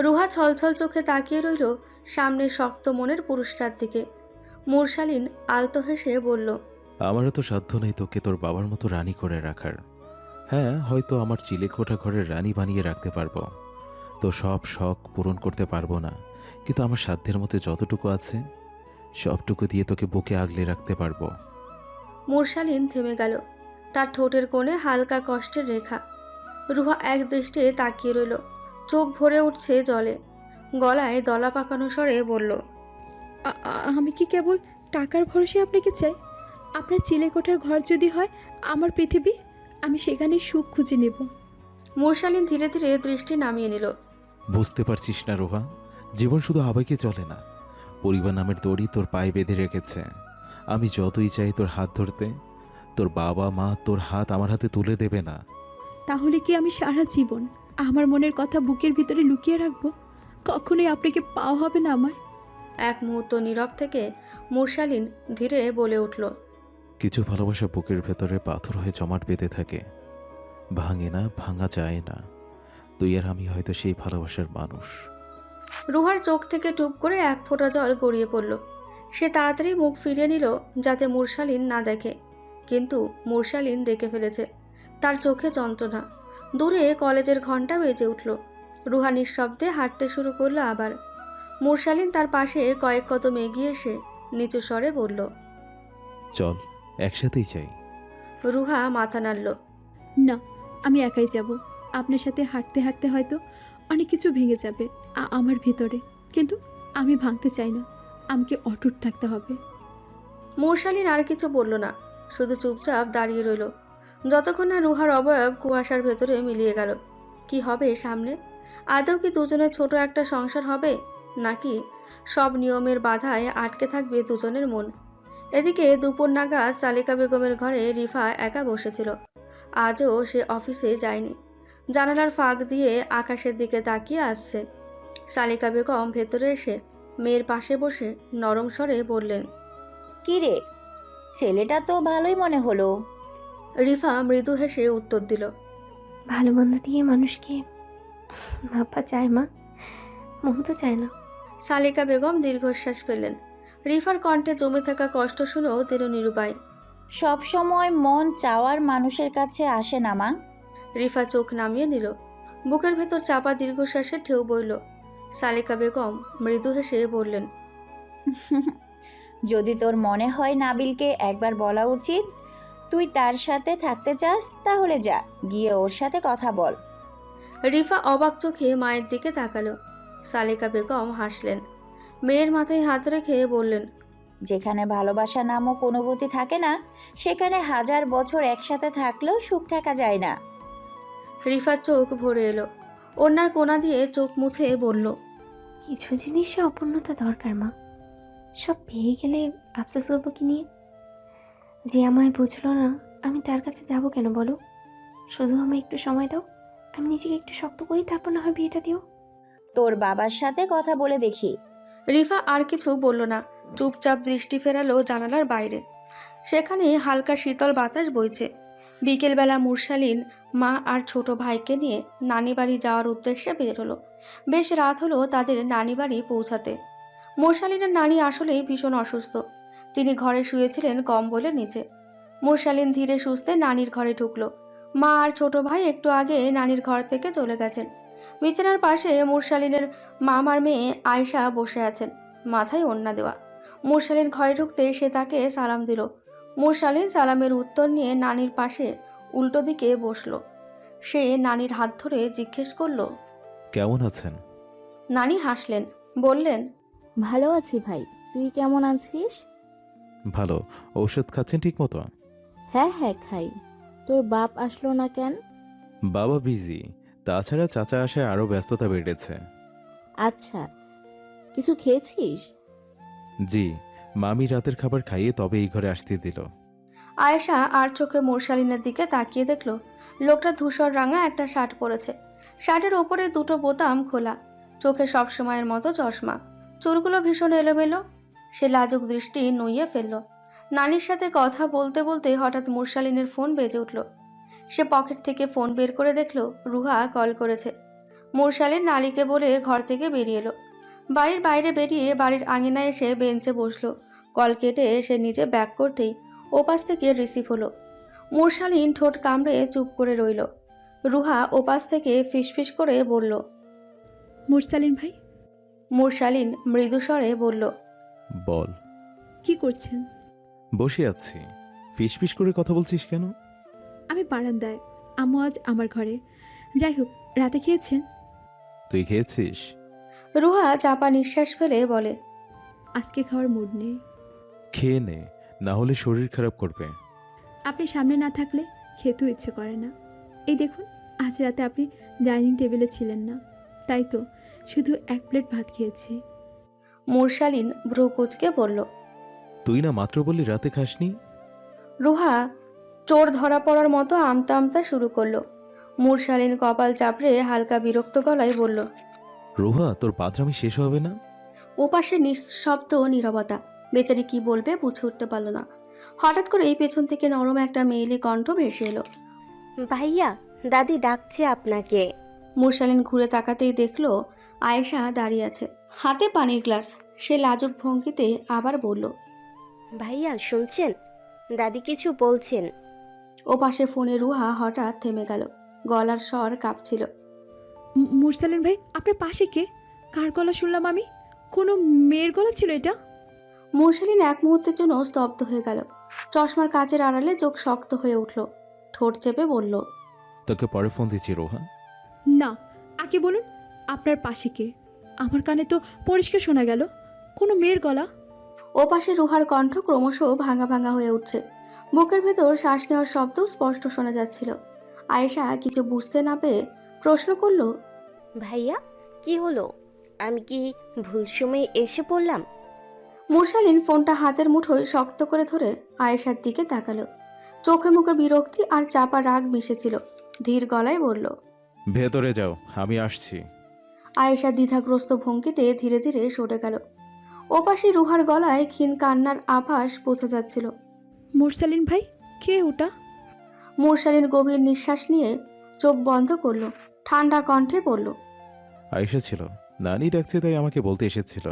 রুহা ছলছল চোখে তাকিয়ে রইল সামনের শক্ত মনের পুরুষটার দিকে। মুরশালিন আলতো হেসে বলল, আমারও তো সাধ্য নেই তোকে তোর বাবার মতো রানী করে রাখার। হ্যাঁ, হয়তো আমার চিলেকোঠা ঘরের রানী বানিয়ে রাখতে পারবো, তো সব শখ পূরণ করতে পারবো না, কিন্তু আমার সাধ্যের মধ্যে যতটুকু আছে সবটুকু দিয়ে তোকে বুকে আগলে রাখতে পারবো। মুরশালিন থেমে গেল। তার ঠোঁটের কোণে হালকা কষ্টের রেখা। রুহা এক দৃষ্টিতে তাকিয়ে রইল, চোখ ভরে উঠছে জলে। গলায় দলা পাকানো স্বরে বলল, আমি কি কেবল টাকার ভরসায় আপনাকে চাই? আপনার চিলেকোঠার ঘর যদি হয় আমার পৃথিবী, আমি সেখানে সুখ খুঁজে নেব। মুরশালিন ধীরে ধীরে দৃষ্টি নামিয়ে নিল। বুঝতে পারছিস না রোহা, জীবন শুধু আবেগে চলে না, পরিবার নামের দড়ি তোর পায়ে বেঁধে রেখেছে। আমি যতই চাই তোর হাত ধরতে, তোর বাবা মা তোর হাত আমার হাতে তুলে দেবে না। তাহলে কি আমি সারা জীবন আমার মনের কথা বুকের ভিতরে লুকিয়ে রাখবো? কখনোই আপনাকে পাওয়া হবে না আমার। এক মুহূর্ত নীরব থেকে মুরশালিন ধীরে বলে উঠল, কিছু ভালোবাসা বুকের ভেতরে পাথর হয়ে জমাট বেঁধে থাকে, ভাঙে না, ভাঙা যায় না। তুই আর আমি হয়তো সেই ভালোবাসার মানুষ। রুহার চোখ থেকে টুপ করে এক ফোঁটা জল গড়িয়ে পড়ল। সে তাড়াতাড়ি মুখ ফিরিয়ে নিল যাতে মুরশালিন না দেখে, কিন্তু মুরশালিন দেখে ফেলেছে। তার চোখে যন্ত্রণা। দূরে কলেজের ঘন্টা বেজে উঠল। রুহা নিঃশব্দে হাঁটতে শুরু করলো আবার। মুরশালিন তার পাশে কয়েক কদম এগিয়ে এসে নিচু স্বরে বলল, চল, একসাথেই চাই। রুহা মাথা নাড়ল। না, আমি একাই যাব। আপনার সাথে হাঁটতে হাঁটতে হয়তো অনেক কিছু ভেঙে যাবে আমার ভিতরে, কিন্তু আমি ভাঙতে চাই না। আমাকে অটুট থাকতে হবে। মুরশালিন আর কিছু বলল না, শুধু চুপচাপ দাঁড়িয়ে রইল, যতক্ষণ না রুহার অবয়ব কুয়াশার ভেতরে মিলিয়ে গেল। কি হবে সামনে? আদৌ কি দুজনের ছোট একটা সংসার হবে, নাকি সব নিয়মের বাধায় আটকে থাকবে দুজনের মন? এদিকে দুপুর নাগাদ সালিকা বেগমের ঘরে রিফা একা বসেছিল। আজও সে অফিসে যায়নি। জানালার ফাঁক দিয়ে আকাশের দিকে তাকিয়ে আসছে। সালিকা বেগম ভেতরে এসে মেয়ের পাশে বসে নরম স্বরে বললেন, কি রে, ছেলেটা তো ভালোই মনে হলো। রিফা মৃদু হেসে উত্তর দিল, ভালো মন্দ দিয়ে মানুষকে ভাবা চায় মা, মন তো চায় না। সালিকা বেগম দীর্ঘশ্বাস ফেললেন। রিফার কণ্ঠে জমে থাকা কষ্ট শুনেও তিনি নিরুপায়। সব সময় মন চাওয়ার মানুষের কাছে আসে না মা। রিফা চোখ নামিয়ে নিল। বুকের ভেতর চাপা দীর্ঘশ্বাসের ঢেউ বইল। সালিকা বেগম মৃদু হেসে বললেন, যদি তোর মনে হয় নাবিলকে একবার বলা উচিত তুই তার সাথে থাকতে চাস, তাহলে যা, গিয়ে ওর সাথে কথা বল। রিফা অবাক চোখে মায়ের দিকে তাকালো। সালিকা বেগম হাসলেন। মেয়ের মাথায় হাত রেখে বললেন, যেখানে ভালোবাসা নামক অনুভূতি থাকে না, সেখানে হাজার বছর একসাথে থাকলেও সুখ থাকা যায় না। রিফার চোখ ভরে এলো। ওনার কোনা দিয়ে চোখ মুছে বলল, কিছু জিনিসে অপূর্ণতা দরকার মা। সব পেয়ে গেলে আফসোস করবো কি নিয়ে? যে আমায় বুঝলো না, আমি তার কাছে যাব কেন বলো? শুধু আমায় একটু সময় দাও, আমি নিজেকে একটু শক্ত করি, তারপর না হয় বিয়েটা দিও। তোর বাবার সাথে কথা বলে দেখি। রিফা আর কিছু বলল না, চুপচাপ দৃষ্টি ফেরালো জানালার বাইরে। সেখানে হালকা শীতল বাতাস বইছে। বিকেলবেলা মুরশালিন মা আর ছোট ভাইকে নিয়ে নানি বাড়ি যাওয়ার উদ্দেশ্যে বেরোলো। বেশ রাত হলো তাদের নানি বাড়ি পৌঁছাতে। মুরশালিনের নানি আসলেই ভীষণ অসুস্থ। তিনি ঘরে শুয়েছিলেন কম্বলের নিচে। মুরশালিন ধীরে সুস্থে নানির ঘরে ঢুকলো। মা আর ছোট ভাই একটু আগে নানির ঘর থেকে চলে গেছেন। বিছানার পাশে মুরশালিনের মামার মেয়ে আয়শা বসে আছেন, মাথায় ওড়না দেওয়া। মুরশালিন ঘরে ঢুকতে সে তাকে সালাম দিল। মুরশালিন সালামের উত্তর নিয়ে নানির পাশে উল্টো দিকে বসলো। সে নানির হাত ধরে জিজ্ঞেস করলো, কেমন আছেন? নানি হাসলেন, বললেন, ভালো আছি ভাই, তুই কেমন আছিস? ভালো। ঔষধ খাচ্ছেন ঠিক মতো? হ্যাঁ হ্যাঁ খাই। তোর বাপ আসলো না কেন? বাবা বিজি, তাছাড়া চাচা আসায় আরও ব্যস্ততা বেড়েছে। আচ্ছা, কিছু খেয়েছিস? জি, মামি রাতের খাবার খাইয়ে তবে এই ঘরে আসতে দিল। আয়েশা আর চোখে মুরশালিনের দিকে তাকিয়ে দেখলো লোকটা ধূসর রাঙা একটা শার্ট পরেছে। শার্টের ওপরে দুটো বোতাম খোলা, চোখে সবসময়ের মতো চশমা, চুলগুলো ভীষণ এলোমেলো। সে লাজুক দৃষ্টি নুইয়ে ফেলল। নানির সাথে কথা বলতে বলতে হঠাৎ মুরশালিনের ফোন বেজে উঠল। সে পকেট থেকে ফোন বের করে দেখলো রুহা কল করেছে। মুরশালিন নালিকে বলে ঘর থেকে বেরিয়ে এলো। বাড়ির বাইরে বেরিয়ে বাড়ির আঙিনায় এসে বেঞ্চে বসলো। কল কেটে সে নিজে ব্যাক করতেই ওপাশ থেকে রিসিভ হলো। মুরশালিন ঠোঁট কামড়ে চুপ করে রইল। রুহা ওপাশ থেকে ফিসফিস করে বলল। মুরসালিন ভাই, মুরশালিন মৃদু স্বরে বলল। বল। কি করছেন? বসে আছি। ফিসফিস করে কথা বলছিস কেন? আমি বারান্দায়, আম্মু আজ আমার ঘরে। যাই হোক, রাতে খেয়েছেন? তুই খেয়েছিস? রুহা চাপা নিঃশ্বাস ফেলে বলে। আজকে খাওয়ার মুড নেই। খেয়ে নে, না হলে শরীর খারাপ করবে। আপনি সামনে না থাকলে খেতেও ইচ্ছে করে না। এই দেখুন, আজ রাতে আপনি ডাইনিং টেবিলে ছিলেন না, তাই তো শুধু এক প্লেট ভাত খেয়েছি। মুরশালিন ভ্রু কুঁচকে বলল। তুই না মাত্র বললি রাতে খাসনি? রুহা চোর ধরা পড়ার মতো আমতা আমতা শুরু করলো। মুরশালিন কপাল চাপড়ে হালকা বিরক্ত গলায় বলল। রোহা, তোর বাথরামি শেষ হবে না? ওপাশে নিঃশব্দ নীরবতা। বেচারি কি বলবে বুঝে উঠতে পারল না। হঠাৎ করে এই পেছন থেকে নরম একটা মেয়েলি কণ্ঠ ভেসে এলো। ভাইয়া, দাদি ডাকছে আপনাকে। মুরশালিন ঘুরে তাকাতেই দেখলো আয়েশা দাঁড়িয়ে আছে, হাতে পানির গ্লাস। সে লাজুক ভঙ্গিতে আবার বলল। ভাইয়া শুনছেন? দাদি কিছু বলছেন। ওপাশে ফোনে রুহা হঠাৎ থেমে গেল। গলার স্বর কাঁপছিল। মুরসালিন ভাই, আপনার পাশে কে? কার গলা শুনলাম আমি? কোনো মেয়ের গলা ছিল এটা? মুরশালিন এক মুহূর্তের জন্য স্তব্ধ হয়ে গেল। চশমার কাচের আড়ালে চোখ শক্ত হয়ে উঠল। ঠোঁট চেপে বলল। তোকে পরে ফোন দিচ্ছি রোহা। না, আগে বলুন আপনার পাশে কে? আমার কানে তো পরিষ্কার শোনা গেল কোনো মেয়ের গলা। ওপাশে রুহার কণ্ঠ ক্রমশ ভাঙা ভাঙা হয়ে উঠছে। বুকের ভেতর শ্বাস নেওয়ার শব্দ স্পষ্ট শোনা যাচ্ছিল। আয়েশা কিছু বুঝতে না পেরে প্রশ্ন করল। ভাইয়া, কি হলো? আমি কি ভুল সময়ে এসে পড়লাম? মুরশালিন ফোনটা হাতের মুঠোয় শক্ত করে ধরে আয়েশার দিকে তাকালো। চোখে মুখে বিরক্তি আর চাপা রাগ মিশেছিল। ধীর গলায় বলল। ভেতরে যাও, আমি আসছি। আয়েশা দ্বিধাগ্রস্ত ভঙ্গিতে ধীরে ধীরে সরে গেল। ওপাশে রুহার গলায় ক্ষীণ কান্নার আভাস বোঝা যাচ্ছিল। মুরসালিন ভাই, কে ওটা? মুরশালিন গভীর নিঃশ্বাস নিয়ে চোখ বন্ধ করলো। ঠান্ডা কণ্ঠে বলল। আয়েশা ছিল, নানি ডাকছে তাই আমাকে বলতে এসেছিল।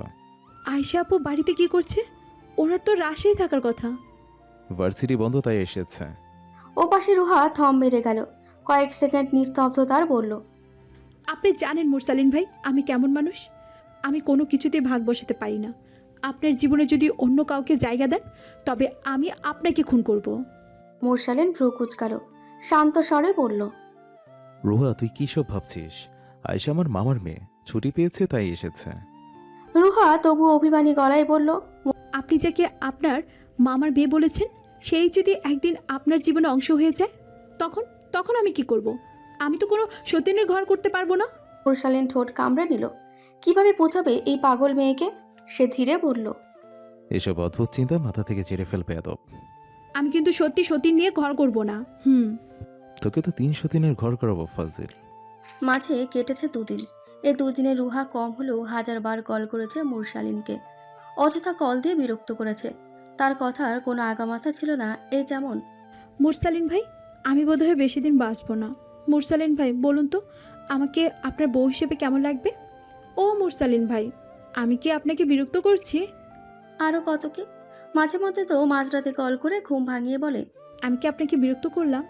আয়শা আপু বাড়িতে কি করছে? ওনার তো রাশেই থাকার কথা। ভার্সিটি বন্ধ তাই এসেছে। ওপাশে রুহা থম মেরে গেল। কয়েক সেকেন্ড নিস্তব্ধতার বলল। আপনি জানেন মুরসালিন ভাই আমি কেমন মানুষ। আমি কোনো কিছুতে ভাগ বসাতে পারি না। আপনার জীবনে যদি অন্য কাউকে জায়গা দেন তবে আমি আপনাকে খুন করব। মুরশালিন ভ্রু কুচকালো। শান্ত স্বরে বলল। রোহা, তুই কী সব ভাবছিস? আয়েশা আমার মামার মেয়ে, ছুটি পেয়েছে তাই এসেছে। রুহা তবু অভিমানী গলায় বলল। আপনি যাকে আপনার মামার বিয়ে বলেছেন সেই যদি একদিন আপনার জীবনে অংশ হয়ে যায় তখন তখন আমি কি করব? আমি তো কোনো সতীনের ঘর করতে পারবো না। মুরশালিন ঠোঁট কামড়ে নিল। কিভাবে বোঝাবে এই পাগল মেয়েকে? সে ধীরে বলল। এসব অদ্ভুত চিন্তা মাথা থেকে ছেড়ে ফেলবে আদব। আমি কিন্তু সত্যি সতীন নিয়ে ঘর করব না। তোকে তো 300 দিনের ঘর করাবো ফাজিল। মাঝে কেটেছে দুদিন। এই দুদিনে রুহা কম হলেও 1000বার কল করেছে মুরশালিনকে। অযথা কল দিয়ে বিরক্ত করেছে। তার কথার কোনো আগামাথা ছিল না। এই যেমন। মুরসালিন ভাই, আমি বোধহয় বেশি দিন বাঁচবো না। মুরসালিন ভাই বলুন তো, আমাকে আপনার বউ হিসেবে কেমন লাগবে? ও মুরসালিন ভাই, আমি কি আপনাকে বিরক্ত করছি? আরও কত কি। মাঝে মধ্যে তো মাঝরাতে কল করে ঘুম ভাঙিয়ে বলে। আমি কি আপনাকে বিরক্ত করলাম?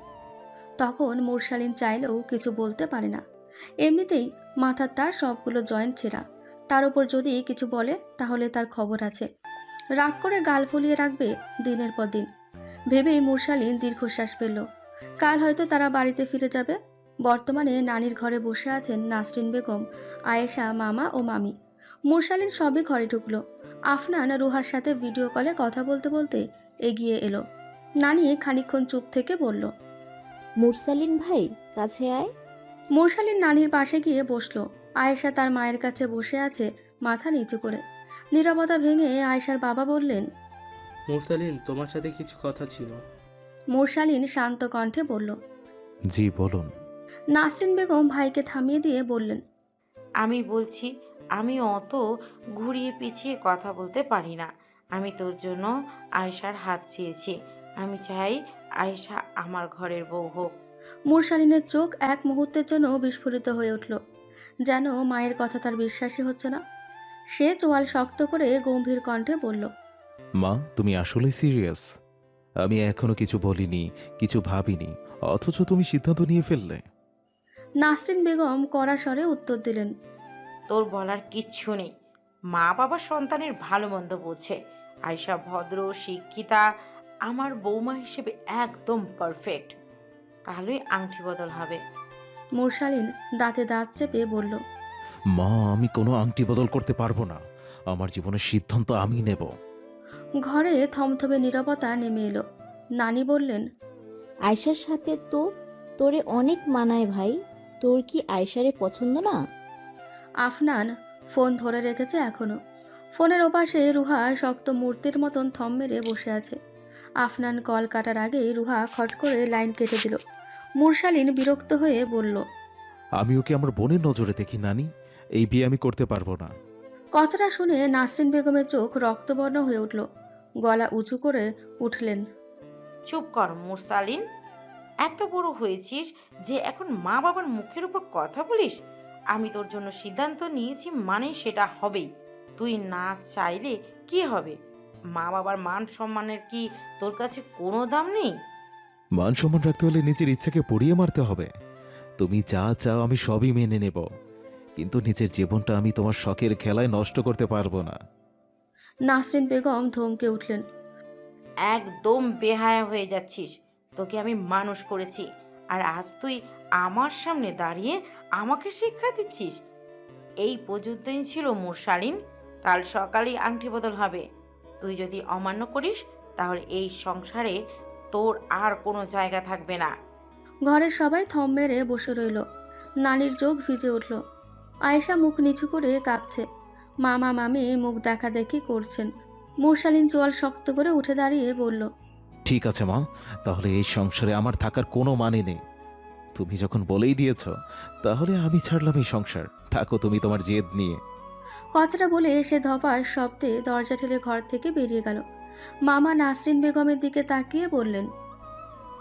তখন মুরশালিন চাইলেও কিছু বলতে পারে না। এমনিতেই মাথার তার সবগুলো জয়েন্ট ছেঁড়া। তার উপর যদি কিছু বলে তাহলে তার খবর আছে। রাগ করে গাল ফুলিয়ে রাখবে দিনের পর দিন। ভেবেই মুরশালিন দীর্ঘশ্বাস ফেলল। কাল হয়তো তারা বাড়িতে ফিরে যাবে। বর্তমানে নানির ঘরে বসে আছেন নাসরিন বেগম, আয়েশা, মামা ও মামি। মুরশালিন সবই ঘরে ঢুকলো। আফনান রুহার সাথে ভিডিও কলে কথা বলতে বলতে এগিয়ে এলো। নানি খানিকক্ষণ চুপ থেকে বলল। মুরসালিন ভাই, কাছে আয়। মুরশালিন নানির পাশে গিয়ে বসলো। আয়েশা তার মায়ের কাছে বসে আছে মাথা নিচু করে। নীরবতা ভেঙে আয়েশার বাবা বললেন। মুরসালিন, তোমার সাথে কিছু কথা ছিল। মুরশালিন শান্ত কণ্ঠে বলল। জি বলুন। নাসরিন বেগম ভাইকে থামিয়ে দিয়ে বললেন। আমি বলছি, আমি অত ঘুরিয়ে পিছিয়ে কথা বলতে পারি না। আমি তোর জন্য আয়েশার হাত চেয়েছি। আমি চাই আয়েশা আমার ঘরের বউ হোক। মুরশালিনের চোখ এক মুহূর্তের জন্য বিস্ফোরিত হয়ে উঠল, যেন মায়ের কথা তার বিশ্বাসই হচ্ছে না। সে চোয়াল শক্ত করে গম্ভীর কণ্ঠে বলল, মা, তুমি আসলে সিরিয়াস? আমি এখনো কিছু বলিনি, কিছু ভাবিনি, অথচ তুমি সিদ্ধান্ত নিয়ে ফেললে। নাসরিন বেগম কড়া স্বরে উত্তর দিলেন, তোর বলার কিচ্ছু নেই। মা বাবা সন্তানের ভালো মন্দ বোঝে। আয়শা ভদ্র, শিক্ষিতা, আমার বৌমা হিসেবে একদম পারফেক্ট। কালই আংটি বদল হবে। মুরশালিন দাঁতে দাঁত চেপে বলল, মা, আমি কোনো আংটি বদল করতে পারবো না। আমার জীবনের সিদ্ধান্ত আমি নেব। ঘরে থমথমে নীরবতা নেমে এলো। নানি বললেন, আয়শার সাথে তো তোরে অনেক মানায় ভাই। তোর কি আয়শারে পছন্দ না? আফনান ফোন ধরে রেখেছে এখনো। ফোনের ওপাশে রুহা শক্ত মূর্তির মতন থম মেরে বসে আছে। আফনান কল কাটার আগেই রুহা খট করে লাইন কেটে দিল। মুরশালিন বিরক্ত হয়ে বলল, আমি ওকে আমার বোনের নজরে দেখি নানি। এই বিয়ে আমি করতে পারবো না। কথাটা শুনে নাসরিন বেগমের চোখ রক্তবর্ণ হয়ে উঠল। গলা উঁচু করে উঠলেন, চুপ কর মুরসালিন। এত বড় হয়েছিস যে এখন মা বাবার মুখের উপর কথা বলিস? আমি তোর জন্য সিদ্ধান্ত নিয়েছি, মানে সেটা হবেই। তুই না চাইলে কি হবে? মা বাবার মান সম্মানের কি তোর কাছে কোনো দাম নেই? মান সম্মান রাখতে হলে নিজের ইচ্ছাকে পুড়িয়ে মারতে হবে। তুমি যা চাও আমি সবই মেনে নেব, কিন্তু নিজের জীবনটা আমি তোমার শখের খেলায় নষ্ট করতে পারবো না। নাসরিন বেগম ধমকে উঠলেন, একদম বেহায়া হয়ে যাচ্ছিস। তোকে আমি মানুষ করেছি, আর আজ তুই আমার সামনে দাঁড়িয়ে আমাকে শিক্ষা দিচ্ছিস? এই পর্যন্তই ছিল মুরশালিন। কাল সকালেই আংটি বদল হবে। তুই যদি অমান্য করিস তাহলে এই সংসারে তোর আর কোনো জায়গা থাকবে না। ঘরের সবাই থম মেরে বসে রইল। নানির চোখ ভিজে উঠল। আয়েশা মুখ নিচু করে কাঁপছে। মামা মামি মুখ দেখাদেখি করছেন। মুরশালিন চোয়াল শক্ত করে উঠে দাঁড়িয়ে বলল, ঠিক আছে মা, তাহলে এই সংসারে আমার থাকার কোনো মানে নেই। তুমি যখন বলেই দিয়েছ, তাহলে আমি ছাড়লাম এই সংসার। থাকো তুমি তোমার জেদ নিয়ে। কথাটা বলে সে ধপাস শব্দে দরজা ঠেলে ঘর থেকে বেরিয়ে গেল। মামা নাসরিন বেগমের দিকে তাকিয়ে বললেন,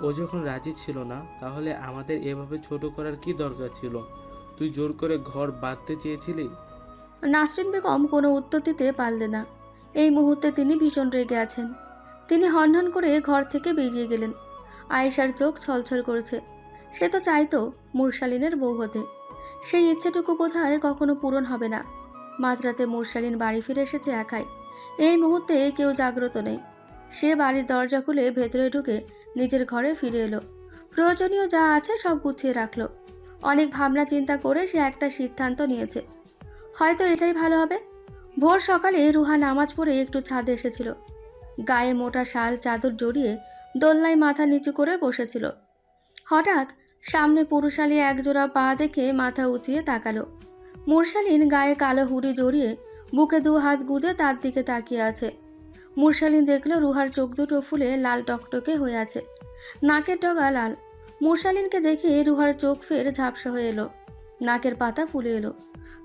ও যখন রাজি ছিল না, তাহলে আমাদের এভাবে ছোট করার কি দরকার ছিল? তুই জোর করে ঘর বাঁধতে চেয়েছিলি। নাসরিন বেগম কোনো উত্তর দিতে পারলেন না। এই মুহূর্তে তিনি ভীষণ রেগে আছেন। তিনি হনহন করে ঘর থেকে বেরিয়ে গেলেন। আয়েশার চোখ ছলছল করেছে। সে তো চাইতো মুরশালিনের বউ হতে। সেই ইচ্ছেটুকু বোধহয় কখনো পূরণ হবে না। মাঝরাতে মুরশালিন বাড়ি ফিরে এসেছে একাই। এই মুহূর্তে কেউ জাগ্রত নেই। সে বাড়ির দরজা খুলে ভেতরে ঢুকে নিজের ঘরে ফিরে এলো। প্রয়োজনীয় যা আছে সব গুছিয়ে রাখলো। অনেক ভাবনা চিন্তা করে সে একটা সিদ্ধান্ত নিয়েছে। হয়তো এটাই ভালো হবে। ভোর সকালে রুহা নামাজ পড়ে একটু ছাদে এসেছিল। গায়ে মোটা শাল চাদর জড়িয়ে দোলনায় মাথা নিচু করে বসেছিল। হঠাৎ সামনে পুরুষালী একজোড়া পা দেখে মাথা উঁচিয়ে তাকালো। মুরশালিন গায়ে কালো হুড়ি জড়িয়ে বুকে দু হাত গুজে তার দিকে তাকিয়ে আছে। মুরশালিন দেখল রুহার চোখ দুটো ফুলে লাল টকটকে হয়ে আছে, নাকের ডগা লাল। মুরশালিনকে দেখে রুহার চোখ ফের ঝাপসা হয়ে এলো, নাকের পাতা ফুলে এলো।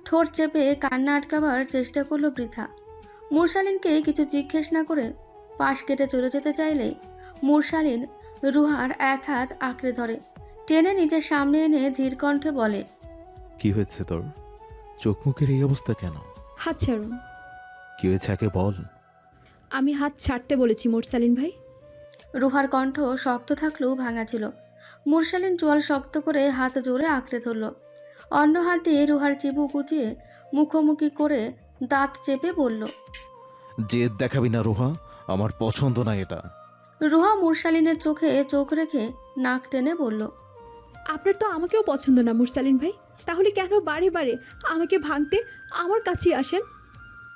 ঠোঁট চেপে কান্না আটকাবার চেষ্টা করলো বৃথা। মুরশালিনকে কিছু জিজ্ঞেস না করে পাশ কেটে চলে যেতে চাইলেই মুরশালিন রুহার এক হাত আঁকড়ে ধরে টেনে নিজের সামনে এনে ধীর কণ্ঠে বলে, কি হয়েছে তোর? চোখ মুখের এই অবস্থা কেন? হাত ছাড়ুন। কি হয়েছে আগে বল। আমি হাত ছাড়তে বলেছি মুরসালিন ভাই। রুহার কণ্ঠ শক্ত থাকলেও ভাঙা ছিল। মুরশালিন চোয়াল শক্ত করে হাত জোরে আঁকড়ে ধরল। অন্য হাত দিয়ে রুহার চিবু কুচিয়ে মুখোমুখি করে দাঁত চেপে বলল, জেদ দেখাবি না রুহা, আমার পছন্দ না এটা। রুহা মুরশালিনের চোখে চোখ রেখে নাক টেনে বলল, আপনার তো আমাকেও পছন্দ না মুরসালিন ভাই, তাহলে কেন বারে বারে আমাকে ভাঙতে আমার কাছেই আসেন?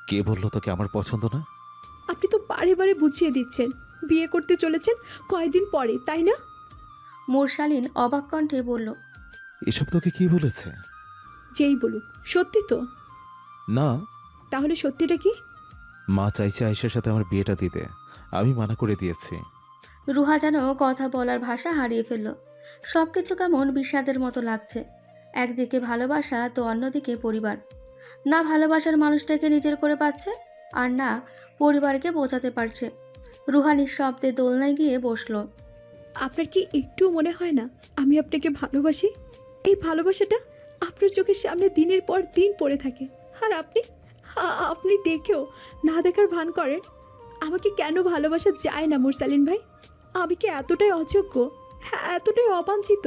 কে বললো তোকে আমার পছন্দ না? আপনি তো বারে বারে বুঝিয়ে দিচ্ছেন বিয়ে করতে চলেছেন কয়েকদিন পরে, তাই না? মুরশালিন অবাক কণ্ঠে বলল, এসব তোকে কি বলেছে? যেই বলুক, সত্যি তো? না। তাহলে সত্যিটা কি? মা চাইছে আয়েশার সাথে আমার বিয়েটা দিতে, আমি মানা করে দিয়েছি। রুহা যেন কথা বলার ভাষা হারিয়ে ফেলল। সবকিছু কেমন বিষাদের মতো লাগছে। একদিকে ভালোবাসা তো অন্যদিকে পরিবার। না ভালোবাসার মানুষটাকে নিজের করে পাচ্ছে, আর না পরিবারকে বোঝাতে পারছে। রুহা নিঃশব্দে দোলনায় গিয়ে বসল। আপনার কি একটু মনে হয় না আমি আপনাকে ভালোবাসি? এই ভালোবাসাটা আপনার চোখের সামনে দিনের পর দিন পড়ে থাকে, আর আপনি দেখেও না দেখার ভান করেন। আমাকে কেন ভালোবাসা যায় না মুরসালিন ভাই? আমি কি এতটাই অযোগ্য, হ্যাঁ এতটাই অবাঞ্ছিত?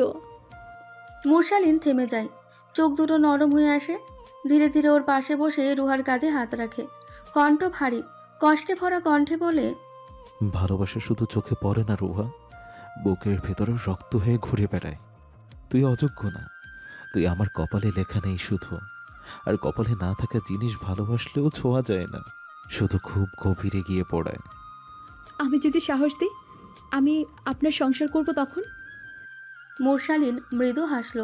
মুরসালিন থেমে যায়, চোখ দুটো নরম হয়ে আসে। ধীরে ধীরে ওর পাশে বসে রুহার কাঁধে হাত রাখে, কণ্ঠ ভারী, কষ্টে ভরা কণ্ঠে বলে, ভালোবাসা শুধু চোখে পড়ে না রুহা, বুকের ভেতরে রক্ত হয়ে ঘুরে বেড়ায়। তুই অযোগ্য না, তুই আমার কপালে লেখা নেই শুধু। আর কপালে না থাকা জিনিস ভালোবাসলেও ছোঁয়া যায় না, শুধু খুব গভীরে গিয়ে পড়ায়। আমি যদি সাহস দিই আমি আপনার সংসার করব তখন? মুরসালিন মৃদু হাসল,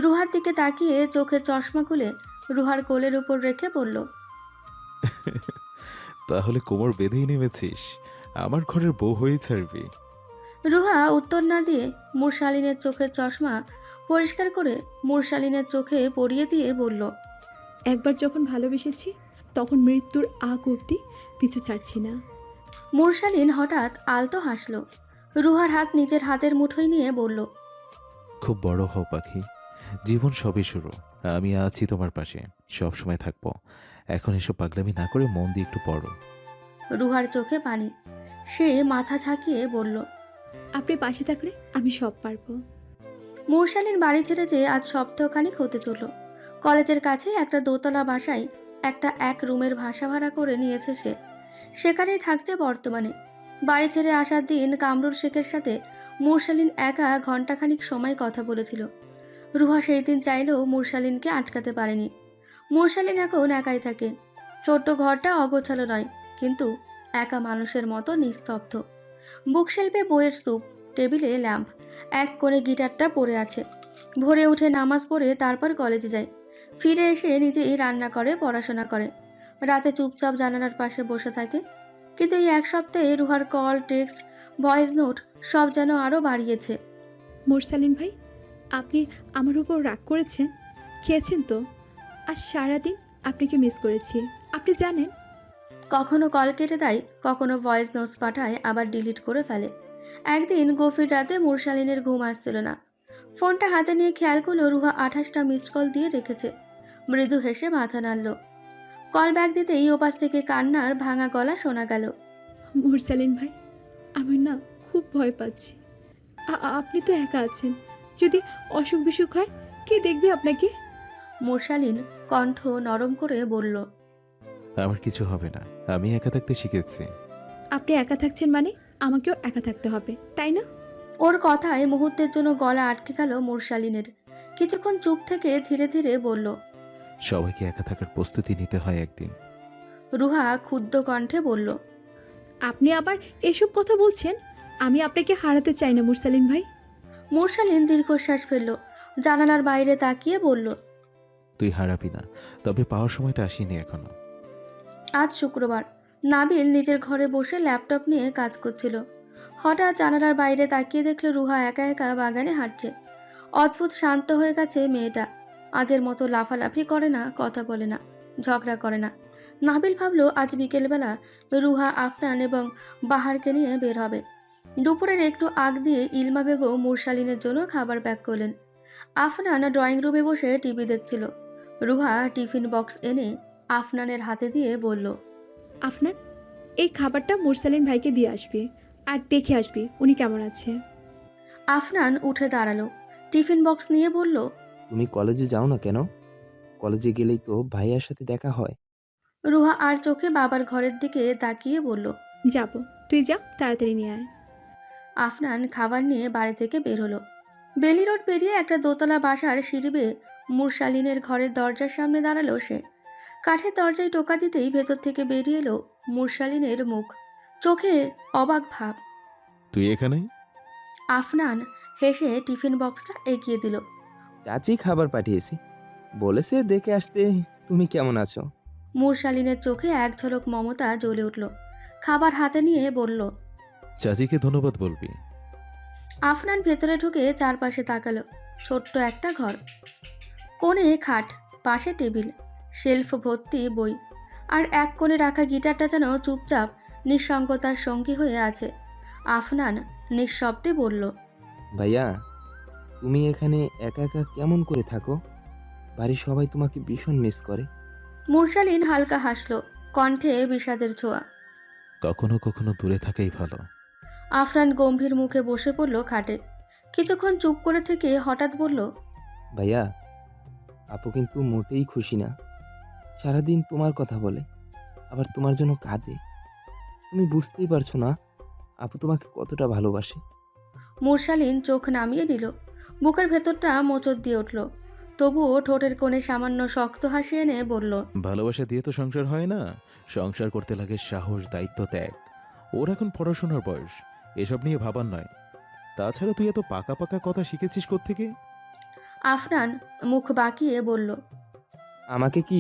রুহার দিকে তাকিয়ে চোখে চশমা খুলে রুহার কোলের উপর রেখে বলল, তাহলে কোমর বেঁধেই নেমেছিস, আমার ঘরের বউ হয়ে ছাড়বি? রুহা উত্তর না দিয়ে মুরসালিনের চোখের চশমা পরিষ্কার করে মুরসালিনের চোখে পরিয়ে দিয়ে বলল, একবার যখন ভালোবেসেছি তখন মৃত্যুর আগ অবধি পিছু ছাড়ছি না। মুরসালিন হঠাৎ আলতো হাসল, রুহার হাত নিজের হাতের মুঠোয় নিয়ে বলল, খুব বড় হও পাখি, জীবন সবই শুরু। আমি আছি তোমার পাশে, সব সময় থাকবো। এখন এসব পাগলামি না করে মন দিয়ে একটু পড়ো। রুহার চোখে পানি, সে মাথা ঝাঁকিয়ে বলল, আপনি পাশে থাকলে আমি সব পারবো। মুরসালিন বাড়ি ছেড়েছে আজ সপ্তাহখানিক হতে চলল। কলেজের কাছে একটা দোতলা বাসায় একটা এক রুমের ভাষা ভাড়া করে নিয়েছে সে, সেখানেই থাকছে বর্তমানে। বাড়ি ছেড়ে আসার দিন কামরুল শেখের সাথে মুরসালিন একা ঘণ্টাখানিক সময় কথা বলেছিল। রুহা সেই দিন চাইলেও মুরসালিনকে আটকাতে পারেনি। মুরসালিন এখন একাই থাকে, ছোট্ট ঘরটা অগোছালো নয়, কিন্তু একা মানুষের মতো নিস্তব্ধ। বুকশেল্ফে বইয়ের স্তূপ, টেবিলে ল্যাম্প, এক কোণে গিটারটা পড়ে আছে। ভোরে উঠে নামাজ পড়ে তারপর কলেজে যায়, ফিরে এসে নিজেই রান্না করে, পড়াশোনা করে, রাতে চুপচাপ জানালার পাশে বসে থাকে। কিন্তু এই এক সপ্তাহে রুহার কল, টেক্সট, ভয়েস নোট সব যেন আরও বাড়িয়েছে। মুরসালিন ভাই, আপনি আমার উপর রাগ করেছেন? খেয়েছেন তো? আজ সারাদিন আপনাকে মিস করেছি, আপনি জানেন। কখনো কল কেটে দেয়, কখনো ভয়েস নোটস পাঠায়, আবার ডিলিট করে ফেলে। একদিন গভীর রাতে মুরসালিনের ঘুম আসছিল না। ফোনটা হাতে নিয়ে খেয়াল করলো রুহা 28টা মিসড কল দিয়ে রেখেছে। মৃদু হেসে মাথা নাড়ল। কল ব্যাক দিতেই ওপাশ থেকে কান্নার ভাঙা গলা শোনা গেল। মুরসালিন ভাই, আমি না খুব ভয় পাচ্ছি। আপনি তো একা আছেন, যদি অসুখ বিসুখ হয় কে দেখবে আপনাকে? মুরসালিন কণ্ঠ নরম করে বলল, আমার কিছু হবে না, আমি একা থাকতে শিখেছি। আপনি একা থাকছেন মানে আমাকেও একা থাকতে হবে, তাই না? ওর কথায় মুহূর্তের জন্য গলা আটকে গেল মুরসালিনের। কিছুক্ষণ চুপ থেকে ধীরে ধীরে বলল, সবাইকে একা থাকার প্রস্তুতি নিতে হয় একদিন। রুহা ক্ষুব্ধ কণ্ঠে বলল, আপনি আবার এসব কথা বলছেন? আমি আপনাকে হারাতে চাই না মুরসালিন ভাই। মুরসালিন দীর্ঘশ্বাস ফেলল, জানালার বাইরে তাকিয়ে বলল, তুই হারাবি না, তবে পাওয়ার সময়টা আসেনি এখনো। আজ শুক্রবার। নাবিল নিজের ঘরে বসে ল্যাপটপ নিয়ে কাজ করছিল। হঠাৎ জানালার বাইরে তাকিয়ে দেখল রুহা একা একা বাগানে হাঁটছে। অদ্ভুত শান্ত হয়ে গেছে মেয়েটা, আগের মতো লাফালাফি করে না, কথা বলে না, ঝগড়া করে না। নাবিল ভাবল আজ বিকেলবেলা রুহা, আফনান এবং বাহারকে নিয়ে বের হবে। দুপুরের একটু আগ দিয়ে ইলমা বেগম মুরসালিনের জন্য খাবার প্যাক করলেন। আফনান ড্রয়িং রুমে বসে টিভি দেখছিল। রুহা টিফিন বক্স এনে আফনানের হাতে দিয়ে বলল, আফনান, এই খাবারটা মুরসালিন ভাইকে দিয়ে আসবি, আর দেখে আসবি উনি কেমন আছে। আফনান উঠে দাঁড়ালো, টিফিন বক্স নিয়ে বলল, তুমি কলেজে যাও না কেন? কলেজে গেলেই তো ভাইয়ার সাথে দেখা হয়। রুহা আর চোখে বাবার ঘরের দিকে তাকিয়ে বলল, যাব, তুই যা, তাড়াতাড়ি নিয়ে আয়। আফনান খাবার নিয়ে বাড়ি থেকে বের হলো। বেলি রোড পেরিয়ে একটা দোতলা বাসার সিঁড়ি বেয়ে মুরসালিনের ঘরের দরজার সামনে দাঁড়ালো সে। কাঠের দরজায় টোকা দিতেই ভেতর থেকে বেরিয়ে এলো মুরসালিনের মুখ, চোখে অবাক ভাব। তুই এখানে? আফনান হেসে টিফিন বক্সটা এগিয়ে দিল। চাচি খাবার পাঠিয়েছি, বলেছে দেখে আসতে তুমি কেমন আছো। মুরসালিনের চোখে এক ঝলক মমতা জ্বলে উঠল। খাবার হাতে নিয়ে বলল, চাচিকে ধন্যবাদ বলবি। আফনান ভেতরে ঢুকে চারপাশে তাকালো। ছোট্ট একটা ঘর, কোণে খাট, পাশে টেবিল, শেলফ ভর্তি বই, আর এক কোণে রাখা গিটারটা যেন চুপচাপ নিঃসঙ্গতার সঙ্গী হয়ে আছে। আফনান নিঃশব্দে বলল, ভাইয়া, তুমি এখানে একা একা কেমন করে থাকো? বাড়ির সবাই তোমাকে ভীষণ মিস করে। মুরশালিন হালকা হাসল, কণ্ঠে বিষাদের ছোঁয়া। কখনো কখনো দূরে থাকাই ভালো। আফরান গম্ভীর মুখে বসে পড়ল খাটে। কিছুক্ষণ চুপ করে থেকে হঠাৎ বলল, ভাইয়া, আপু কিন্তু মোটেই খুশি না। সারাদিন তোমার কথা বলে, আবার তোমার জন্য কাঁদে। তুমি বুঝতেই পারছো না আপু তোমাকে কতটা ভালোবাসে। মুরশালিন চোখ নামিয়ে নিল। বুকের ভেতরটা মোচড় দিয়ে উঠল। তবুও ঠোঁটের কোণে সামান্য শক্ত হাসি এনে বলল, ভালোবাসা দিয়ে তো সংসার হয় না, সংসার করতে লাগে সাহস, দায়িত্ব, ত্যাগ। ওর এখন পড়াশোনার বয়স, এসব নিয়ে ভাবার নয়। তাছাড়া তুই এত পাকা পাকা কথা শিখেছিস কোত্থেকে? আফরান মুখ বাঁকিয়ে বলল, আমাকে কি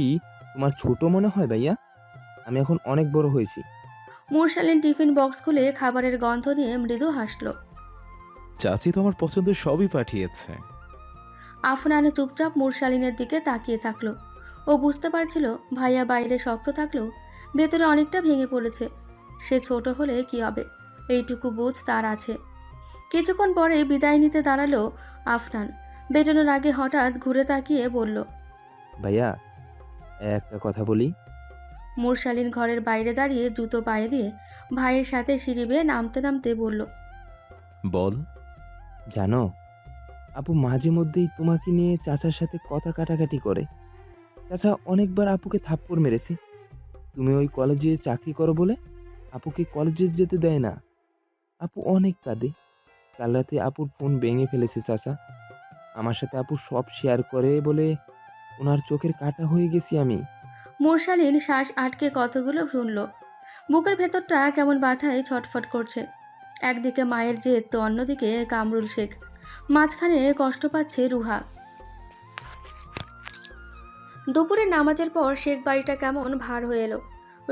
তোমার ছোট মনে হয় ভাইয়া? আমি এখন অনেক বড় হয়েছি। মুরশালিন টিফিন বক্স খুলে খাবারের গন্ধ নিয়ে মৃদু হাসল। চাচি তো আমার পছন্দের সবই পাঠিয়েছে। আফরান চুপচাপ মুরশালিনের দিকে তাকিয়ে থাকলো। ও বুঝতে পারছিল ভাইয়া বাইরে শক্ত থাকলেও ভেতরে অনেকটা ভেঙে পড়েছে। সে ছোট হলে কি হবে, এইটুকু বুঝ তার আছে। কিছুক্ষণ পরে বিদায় নিতে দাঁড়ালো আফরান। বেরোনোর আগে হঠাৎ ঘুরে তাকিয়ে বলল, ভাইয়া, একটা কথা বলি। মুরশালিন ঘরের বাইরে দাঁড়িয়ে জুতো পায়ে দিয়ে ভাইয়ের সাথে সিঁড়ি বেয়ে নামতে নামতে বলল, বল। জানো, আপু মাঝে মধ্যেই তোমাকে নিয়ে চাচার সাথে কথা কাটাকাটি করে। চাচা অনেকবার আপুকে থাপ্পড় মেরেছে। তুমি ওই কলেজে চাকরি করো বলে আপুকে কলেজে যেতে দেয় না। আপু অনেক কাঁদে। কাল রাতে আপুর ফোন ভেঙে ফেলেছে চাচা। আমার সাথে আপু সব শেয়ার করে বলে ওনার চোখের কাটা হয়ে গেছি আমি। মুরশালিন শ্বাস আটকে কতগুলো শুনল। বুকের ভেতরটা কেমন ব্যথায় ছটফট করছে। একদিকে মায়ের জেদ তো অন্যদিকে কামরুল শেখ। মাঝখানে কষ্ট পাচ্ছে রুহা। দুপুরে নামাজের পর শেখ বাড়িটা কেমন ভার হয়ে এলো।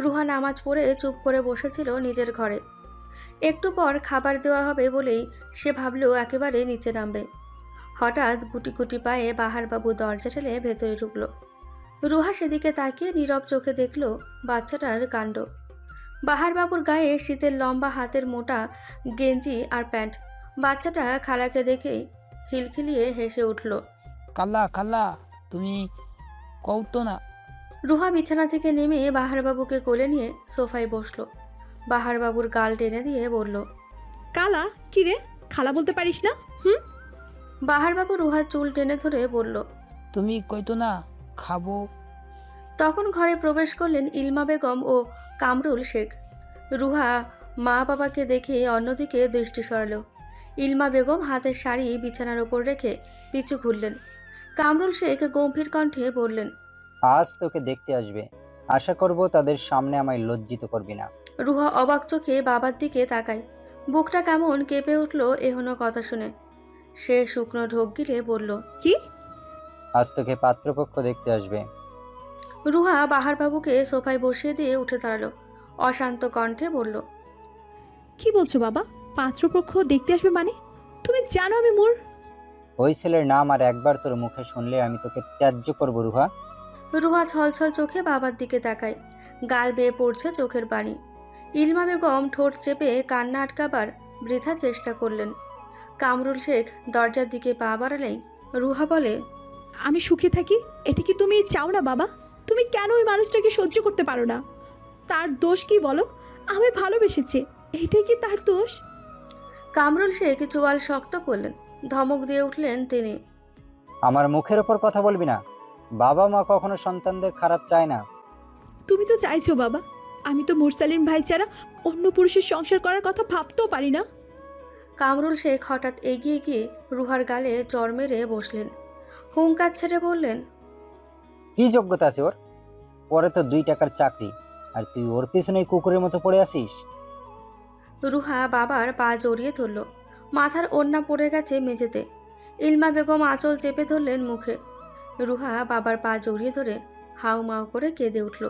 রুহা নামাজ পড়ে চুপ করে বসেছিল নিজের ঘরে। একটু পর খাবার দেওয়া হবে বলেই সে ভাবলো একেবারে নিচে নামবে। হঠাৎ গুটি গুটি পায়ে বাহারবাবু দরজা ঠেলে ভেতরে ঢুকলো। রুহা সেদিকে তাকিয়ে নীরব চোখে দেখল বাচ্চাটার কাণ্ড। বাহারবাবুর গায়ে শীতের লম্বা হাতের মোটা গেঞ্জি আর প্যান্ট। বাচ্চাটা খালাকে দেখেই খিলখিলিয়ে হেসে উঠল। কাল্লা কাল্লা, তুমি কৌতো না। রুহা বিছানা থেকে নেমে বাহারবাবুকে কোলে নিয়ে সোফায় বসলো। বাহারবাবুর গাল টেনে দিয়ে বলল, কালা, কি রে, খালা বলতে পারিস না? বাহারবাবু রুহার চুল টেনে ধরে বলল, তুমি কইতো না খাবো। তখন ঘরে প্রবেশ করলেন ইলমা বেগম ও কামরুল শেখ। রুহা মা বাবাকে দেখে অন্যদিকে দৃষ্টি সরাল। ইলমা বেগম হাতের শাড়ি বিছানার ওপর রেখে পিছু ঘুরলেন। কামরুল শেখ গম্ভীর কণ্ঠে বললেন, আজ তোকে দেখতে আসবে, আশা করব তাদের সামনে আমায় লজ্জিত করবি না। রুহা অবাক চোখে বাবার দিকে তাকায়। বুকটা কেমন কেঁপে উঠল এহনো কথা শুনে। সে শুকনো ঢোক গিলে বলল, কি? আজ তোকে পাত্রপক্ষ দেখতে আসবে। রুহা বাহারবাবুকে সোফায় বসিয়ে দিয়ে উঠে দাঁড়ালো। অশান্ত কণ্ঠে বলল, কি বলছো বাবা? পাত্রপক্ষ দেখতে আসবে মানে? তুমি জানো আমি ওই ছেলের নাম আর একবার তোর মুখে শুনলে আমি তোকে ত্যায্য করবো রুহা। রুহা ছলছল চোখে বাবার দিকে তাকায়। গাল বেয়ে পড়ছে চোখের পানি। ইলমা বেগম ঠোঁট চেপে কান্না আটকাবার বৃথা চেষ্টা করলেন। কামরুল শেখ দরজার দিকে পা বাড়ালেই রুহা বলে, আমি সুখে থাকি, এটা কি তুমি চাও না বাবা? তুমি কেন ওই মানুষটাকে সহ্য করতে পারো না? তার দোষ কি বলো? আমি ভালোবেসেছি, এটাই কি তার দোষ? কামরুল শেখ চোয়াল শক্ত করলেন। ধমক দিয়ে উঠলেন তিনি, আমার মুখের ওপর কথা বলবি না। বাবা মা কখনো সন্তানদের খারাপ চায় না। তুমি তো চাইছো বাবা, আমি তো মুরসালিন ভাই ছাড়া অন্য পুরুষের সংসার করার কথা ভাবতেও পারি না। কামরুল শেখ হঠাৎ এগিয়ে গিয়ে রুহার গালে চড় মেরে বসলেন। হুঙ্কার ছেড়ে বললেন, কি যোগ্যতা আছে ওর? পরে তো 2 টাকার চাকরি, আর তুই ওর পিছনে কুকুরের মতো পড়ে আছিস। রুহা বাবার পা জড়িয়ে ধরল। মাথার ওড়না পড়ে গেছে মেঝেতে। ইলমা বেগম আঁচল চেপে ধরলেন মুখে। রুহা বাবার পা জড়িয়ে ধরে হাউ মাউ করে কেঁদে উঠল।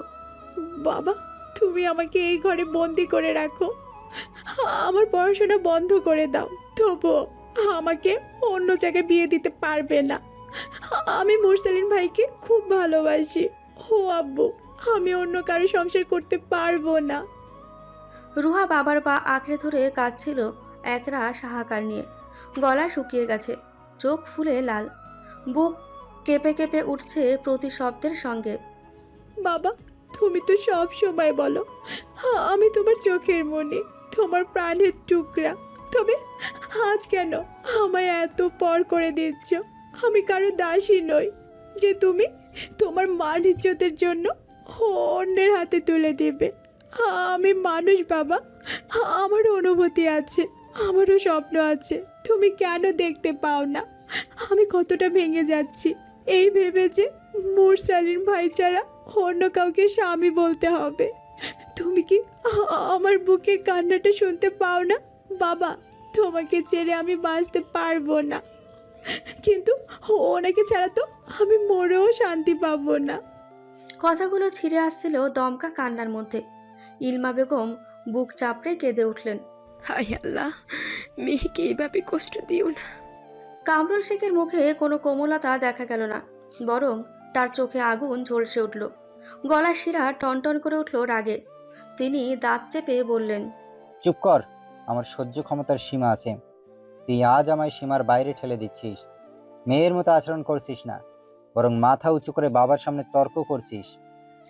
বাবা, তুমি আমাকে এই ঘরে বন্দি করে রাখো, আমার পড়াশোনা বন্ধ করে দাও, তবুও আমাকে অন্য জায়গায় বিয়ে দিতে পারবে না। আমি মুরসালিন ভাইকে খুব ভালোবাসি। ও আব্বু, আমি অন্য কারো সংসার করতে পারবো না। রুহা বাবার পা আঁকড়ে ধরে কাঁদছিল একরাশ হাহাকার নিয়ে। গলা শুকিয়ে গেছে, চোখ ফুলে লাল, বুক কেঁপে কেঁপে উঠছে প্রতি শব্দের সঙ্গে। বাবা, তুমি তো সব সময় বলো আমি তোমার চোখের মনি, তোমার প্রাণের টুকরা। তবে আজ কেন আমায় এত পর করে দিচ্ছ? আমি কারো দাসী নই যে তুমি তোমার মান ইজ্জতের জন্য অন্যের হাতে তুলে দেবে। আমি মানুষ বাবা, আমারও অনুভূতি আছে, আমারও স্বপ্ন আছে। তুমি কেন দেখতে পাও না আমি কতটা ভেঙে যাচ্ছি? এই ভেবে যে মুরসালিন ভাই ছাড়া অন্য কাউকে স্বামী বলতে হবে। তুমি কি আমার বুকের কান্নাটা শুনতে পাও না? বাবা, তোমাকে ছেড়ে আমি বাঁচতে পারবো না, কিন্তু ওনাকে ছাড়া তো আমি মরেও শান্তি পাবো না। কথাগুলো ছিঁড়ে আসছিল দমকা কান্নার মধ্যে। ইলমা বেগম বুক চাপড়ে কেঁদে উঠলেন। হায় আল্লাহ, মেয়েকে এইভাবে কষ্ট দিও না। কামরুল শেখের মুখে কোনো কোমলতা দেখা গেল না, বরং তার চোখে আগুন ঝলসে উঠল। গলার শিরা টনটন করে উঠল রাগে। তিনি দাঁত চেপে বললেন, চুপ কর, আমার সহ্য ক্ষমতার সীমা আছে। তুই আজ আমায় সীমার বাইরে ঠেলে দিচ্ছিস। মেয়ের মতো আচরণ করছিস না, বরং মাথা উঁচু করে বাবার সামনে তর্ক করছিস।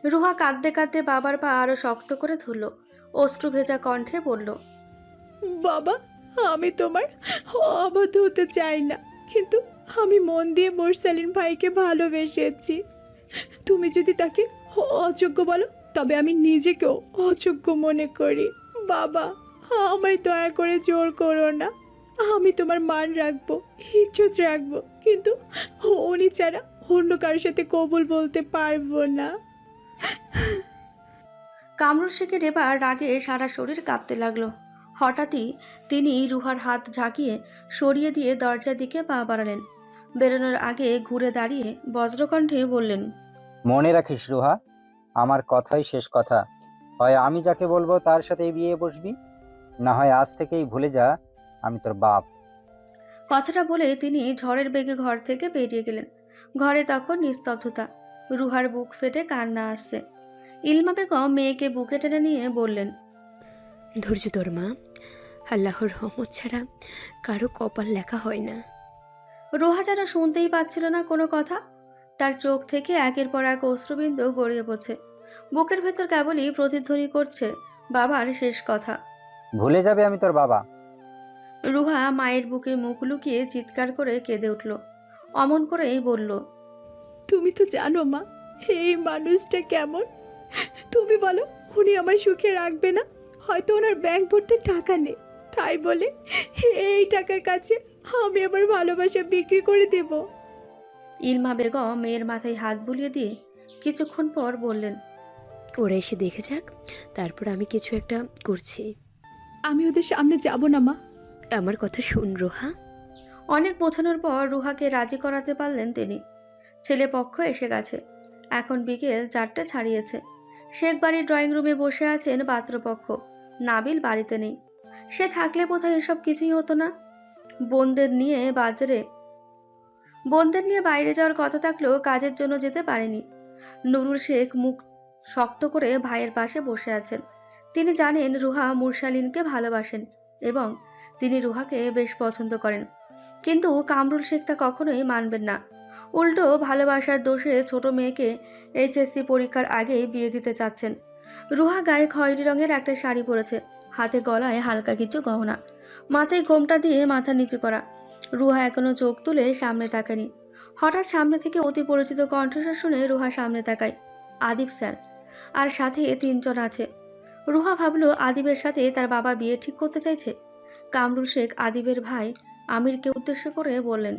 রুহা কাঁদতে কাঁদতে বাবার পা আরো শক্ত করে ধরল, অশ্রু ভেজা কণ্ঠে বলল, বাবা, আমি তোমার অবাধ্য হতে চাই না, কিন্তু আমি মন দিয়ে মুরসালিন ভাইকে ভালোবেসেছি। তুমি যদি তাকে অযোগ্য বলো, তবে আমি নিজেকেও অযোগ্য মনে করি। বাবা, আমায় দয়া করে জোর করো না। আমি তোমার মান রাখবো, ইজ্জত রাখবো, কিন্তু উনি ছাড়া অন্য কারোর সাথে কবুল বলতে পারবো না। কামরুল শেখের এবার রাগে সারা শরীর কাঁপতে লাগলো। হঠাৎই তিনি রুহার হাত ঝাঁকিয়ে সরিয়ে দিয়ে দরজার দিকে পা বাড়ালেন। বেরোনোর আগে ঘুরে দাঁড়িয়ে বজ্রকণ্ঠে বললেন, মনে রাখিস রুহা, আমার কথাই শেষ কথা। হয় আমি যাকে বলবো তার সাথেই বিয়ে বসবি, না হয় আজ থেকেই ভুলে যা আমি তোর বাপ। কথাটা বলে তিনি ঝড়ের বেগে ঘর থেকে বেরিয়ে গেলেন। ঘরে তখন নিস্তব্ধতা, রুহার বুক ফেটে কান্না আসছে। ইলমা বেগম মেয়েকে বুকে টেনে নিয়ে বললেন, ধৈর্য ধর মা, আল্লাহর রহমত ছাড়া কারো কপাল লেখা হয় না। রোহা যেন শুনতেই পাচ্ছিল না কোনো কথা। তার চোখ থেকে একের পর এক অশ্রুবিন্দু গড়িয়ে পড়ছে। বুকের ভেতর কেবলই প্রতিধ্বনি করছে বাবার শেষ কথা, ভুলে যাবে আমি তোর বাবা। রুহা মায়ের বুকে মুখ লুকিয়ে চিৎকার করে কেঁদে উঠল। অমন করেই বলল, তুমি তো জানো মা, এই মানুষটা কেমন। তুমি বলো, উনি আমায় সুখে রাখবে না? হয়তো ওনার ব্যাংক ভর্তি টাকা নেই, তাই বলে এই টাকার কাছে আমি আমার ভালোবাসা বিক্রি করে দেব? ইলমা বেগম মেয়ের মাথায় হাত বুলিয়ে দিয়ে কিছুক্ষণ পর বললেন, ওরা এসে দেখে যাক, তারপর আমি কিছু একটা করছি। আমি ওদের সামনে যাব না মা। আমার কথা শুন রোহা। অনেক বোঝানোর পর রুহাকে রাজি করাতে পারলেন তিনি। ছেলে পক্ষ এসে গেছে। এখন বিকেল 4টে ছাড়িয়েছে। শেখ বাড়ির ড্রয়িং রুমে বসে আছেন পাত্রপক্ষ। নাবিল বাড়িতে নেই। সে থাকলে বোধহয় এসব কিছুই হতো না। বোনদের নিয়ে বাইরে যাওয়ার কথা থাকলেও কাজের জন্য যেতে পারেনি। নুরুল শেখ মুখ শক্ত করে ভাইয়ের পাশে বসে আছেন। তিনি জানেন রুহা মুরসালিনকে ভালোবাসেন এবং তিনি রুহাকে বেশ পছন্দ করেন, কিন্তু কামরুল শেখ তা কখনোই মানবেন না। উল্টো ভালোবাসার দোষে ছোট মেয়েকে এইচএসসি পরীক্ষার আগেই বিয়ে দিতে চাচ্ছেন। রুহা গায়ে খয়েরি রঙের একটা শাড়ি পরেছে, হাতে গলায় হালকা কিছু গহনা, মাথায় ঘোমটা দিয়ে মাথা নিচু করা। রুহা এখনো চোখ তুলে সামনে তাকায়নি। হঠাৎ সামনে থেকে অতি পরিচিত কণ্ঠস্বর শুনে রুহা সামনে তাকায়। আদিব স্যার, আর সাথে 3 জন আছে। রুহা ভাবলো আদিবের সাথে তার বাবা বিয়ে ঠিক করতে চাইছে। কামরুল শেখ আদিবের ভাই আমিরকে উদ্দেশ্য করে বললেন,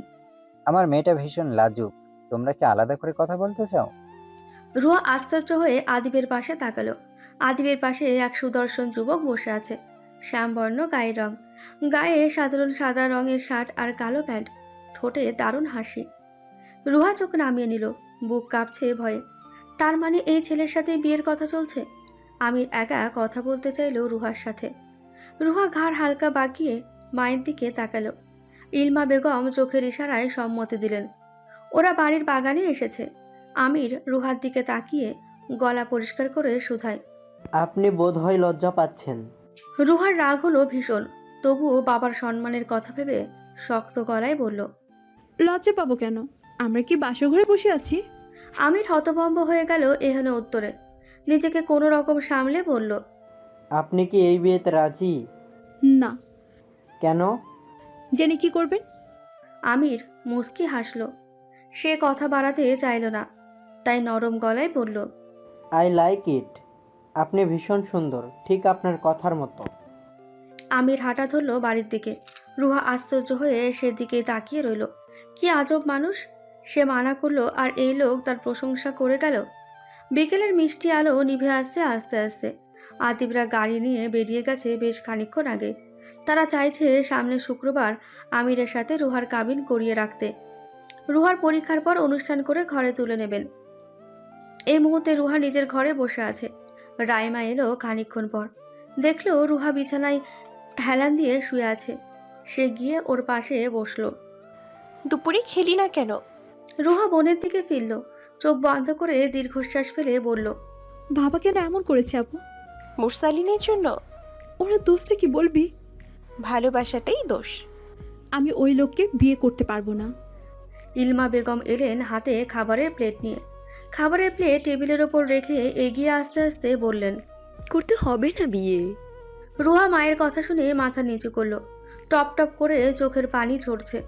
আমার মেয়েটা ভীষণ লাজুক, তোমরা কি আলাদা করে কথা বলতে চাও? রুহা আশ্চর্য হয়ে আদিবের পাশে তাকালো। আদিবের পাশে এক সুদর্শন যুবক বসে আছে। শ্যামবর্ণ গায়ের রং, গায়ে সাধারণ সাদা রঙের শার্ট আর কালো প্যান্ট, ঠোঁটে দারুণ হাসি। রুহা চোখ নামিয়ে নিল, বুক কাঁপছে ভয়ে। তার মানে এই ছেলের সাথে বিয়ের কথা চলছে। আমির একা কথা বলতে চাইলো রুহার সাথে। রুহা ঘাড় হালকা বাঁকিয়ে মায়ের দিকে তাকালো। ইলমা বেগম চোখের ইশারায় সম্মতি দিলেন। ওরা বাড়ির বাগানে এসেছে। আমির রুহার দিকে তাকিয়ে গলা পরিষ্কার করে শুধায়, আপনি বোধহয় লজ্জা পাচ্ছেন। রুহার রাগ হলো ভীষণ। তবুও বাবার সম্মানের কথা ভেবে শক্ত গলায় বলল। লজ্জা পাবো কেন? আমরা কি বাসর ঘরে বসে আছি? আমির হতভম্ব হয়ে গেল এহেন উত্তরে। নিজেকে কোনো রকম সামলে বলল, আপনি কি এই বিয়েতে রাজি? না। কেন? জেনে কি করবেন? আমির মুচকি হাসল। সে কথা বাড়াতে চাইল না, তাই নরম গলায় বলল, আই লাইক ইট। আপনি ভীষণ সুন্দর, ঠিক আপনার কথার মতো। আমির হাঁটা ধরল বাড়ির দিকে। রুহা আশ্চর্য হয়ে সেদিকে তাকিয়ে রইল। কি আজব মানুষ! সে মানা করলো আর এই লোক তার প্রশংসা করে গেল। বিকেলের মিষ্টি আলো নিভে আসছে আস্তে আস্তে। আতিবরা গাড়ি নিয়ে বেরিয়ে গেছে বেশ খানিকক্ষণ আগে। তারা চাইছে সামনে শুক্রবার আমিরের সাথে রুহার কাবিন করিয়ে রাখতে। রুহার পরীক্ষার পর অনুষ্ঠান করে ঘরে তুলে নেবেন। এই মুহূর্তে রুহা নিজের ঘরে বসে আছে। রাইমা এলো খানিকক্ষণ পর। দেখলো রুহা বিছানায় হেলান দিয়ে শুয়ে আছে। সে গিয়ে ওর পাশে বসলো। দুপুরে খেলি না কেন? রুহা বোনের দিকে ফিরল। চোখ বন্ধ করে দীর্ঘশ্বাস ফেলে বলল, বাবা কেন এমন করেছে আপু? মুরসালিনের জন্য। ওরা দোষটা কি বলবি? ভালোবাসাটাই দোষ। আমি ওই লোককে বিয়ে করতে পারবো না। ইলমা বেগম এলেন হাতে খাবারের প্লেট নিয়ে। খাবারের প্লেট টেবিলের ওপর রেখে এগিয়ে আসতে আসতে বললেন, করতে হবে না বিয়ে। রুহা মায়ের কথা শুনে মাথা নিচু করল। টপ টপ করে চোখের পানি ঝরছে।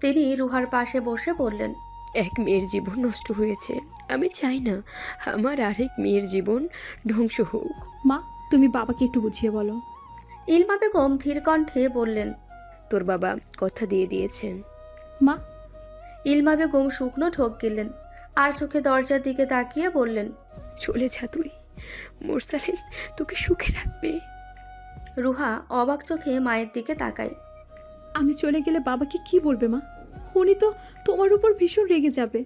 তিনি রুহার পাশে বসে বললেন, এক মেয়ের জীবন নষ্ট হয়েছে, আমি চাই না আমার আরেক মেয়ের জীবন ধ্বংস হোক। মা, তুমি বাবাকে একটু বুঝিয়ে বলো। ইলমা বেগম ধীর কণ্ঠে বললেন, তোর বাবা কথা দিয়ে দিয়েছেন। মা। ইলমা বেগম শুকনো ঢোক গিললেন আর চোখে দরজার দিকে তাকিয়ে বললেন, চলে যা তুই, মুরসালিন তোকে সুখে রাখবে। রুহা অবাক চোখে মায়ের দিকে তাকায়। আমি চলে গেলে বাবাকে কি বলবে মা? উনি তো তোমার উপর ভীষণ রেগে যাবে,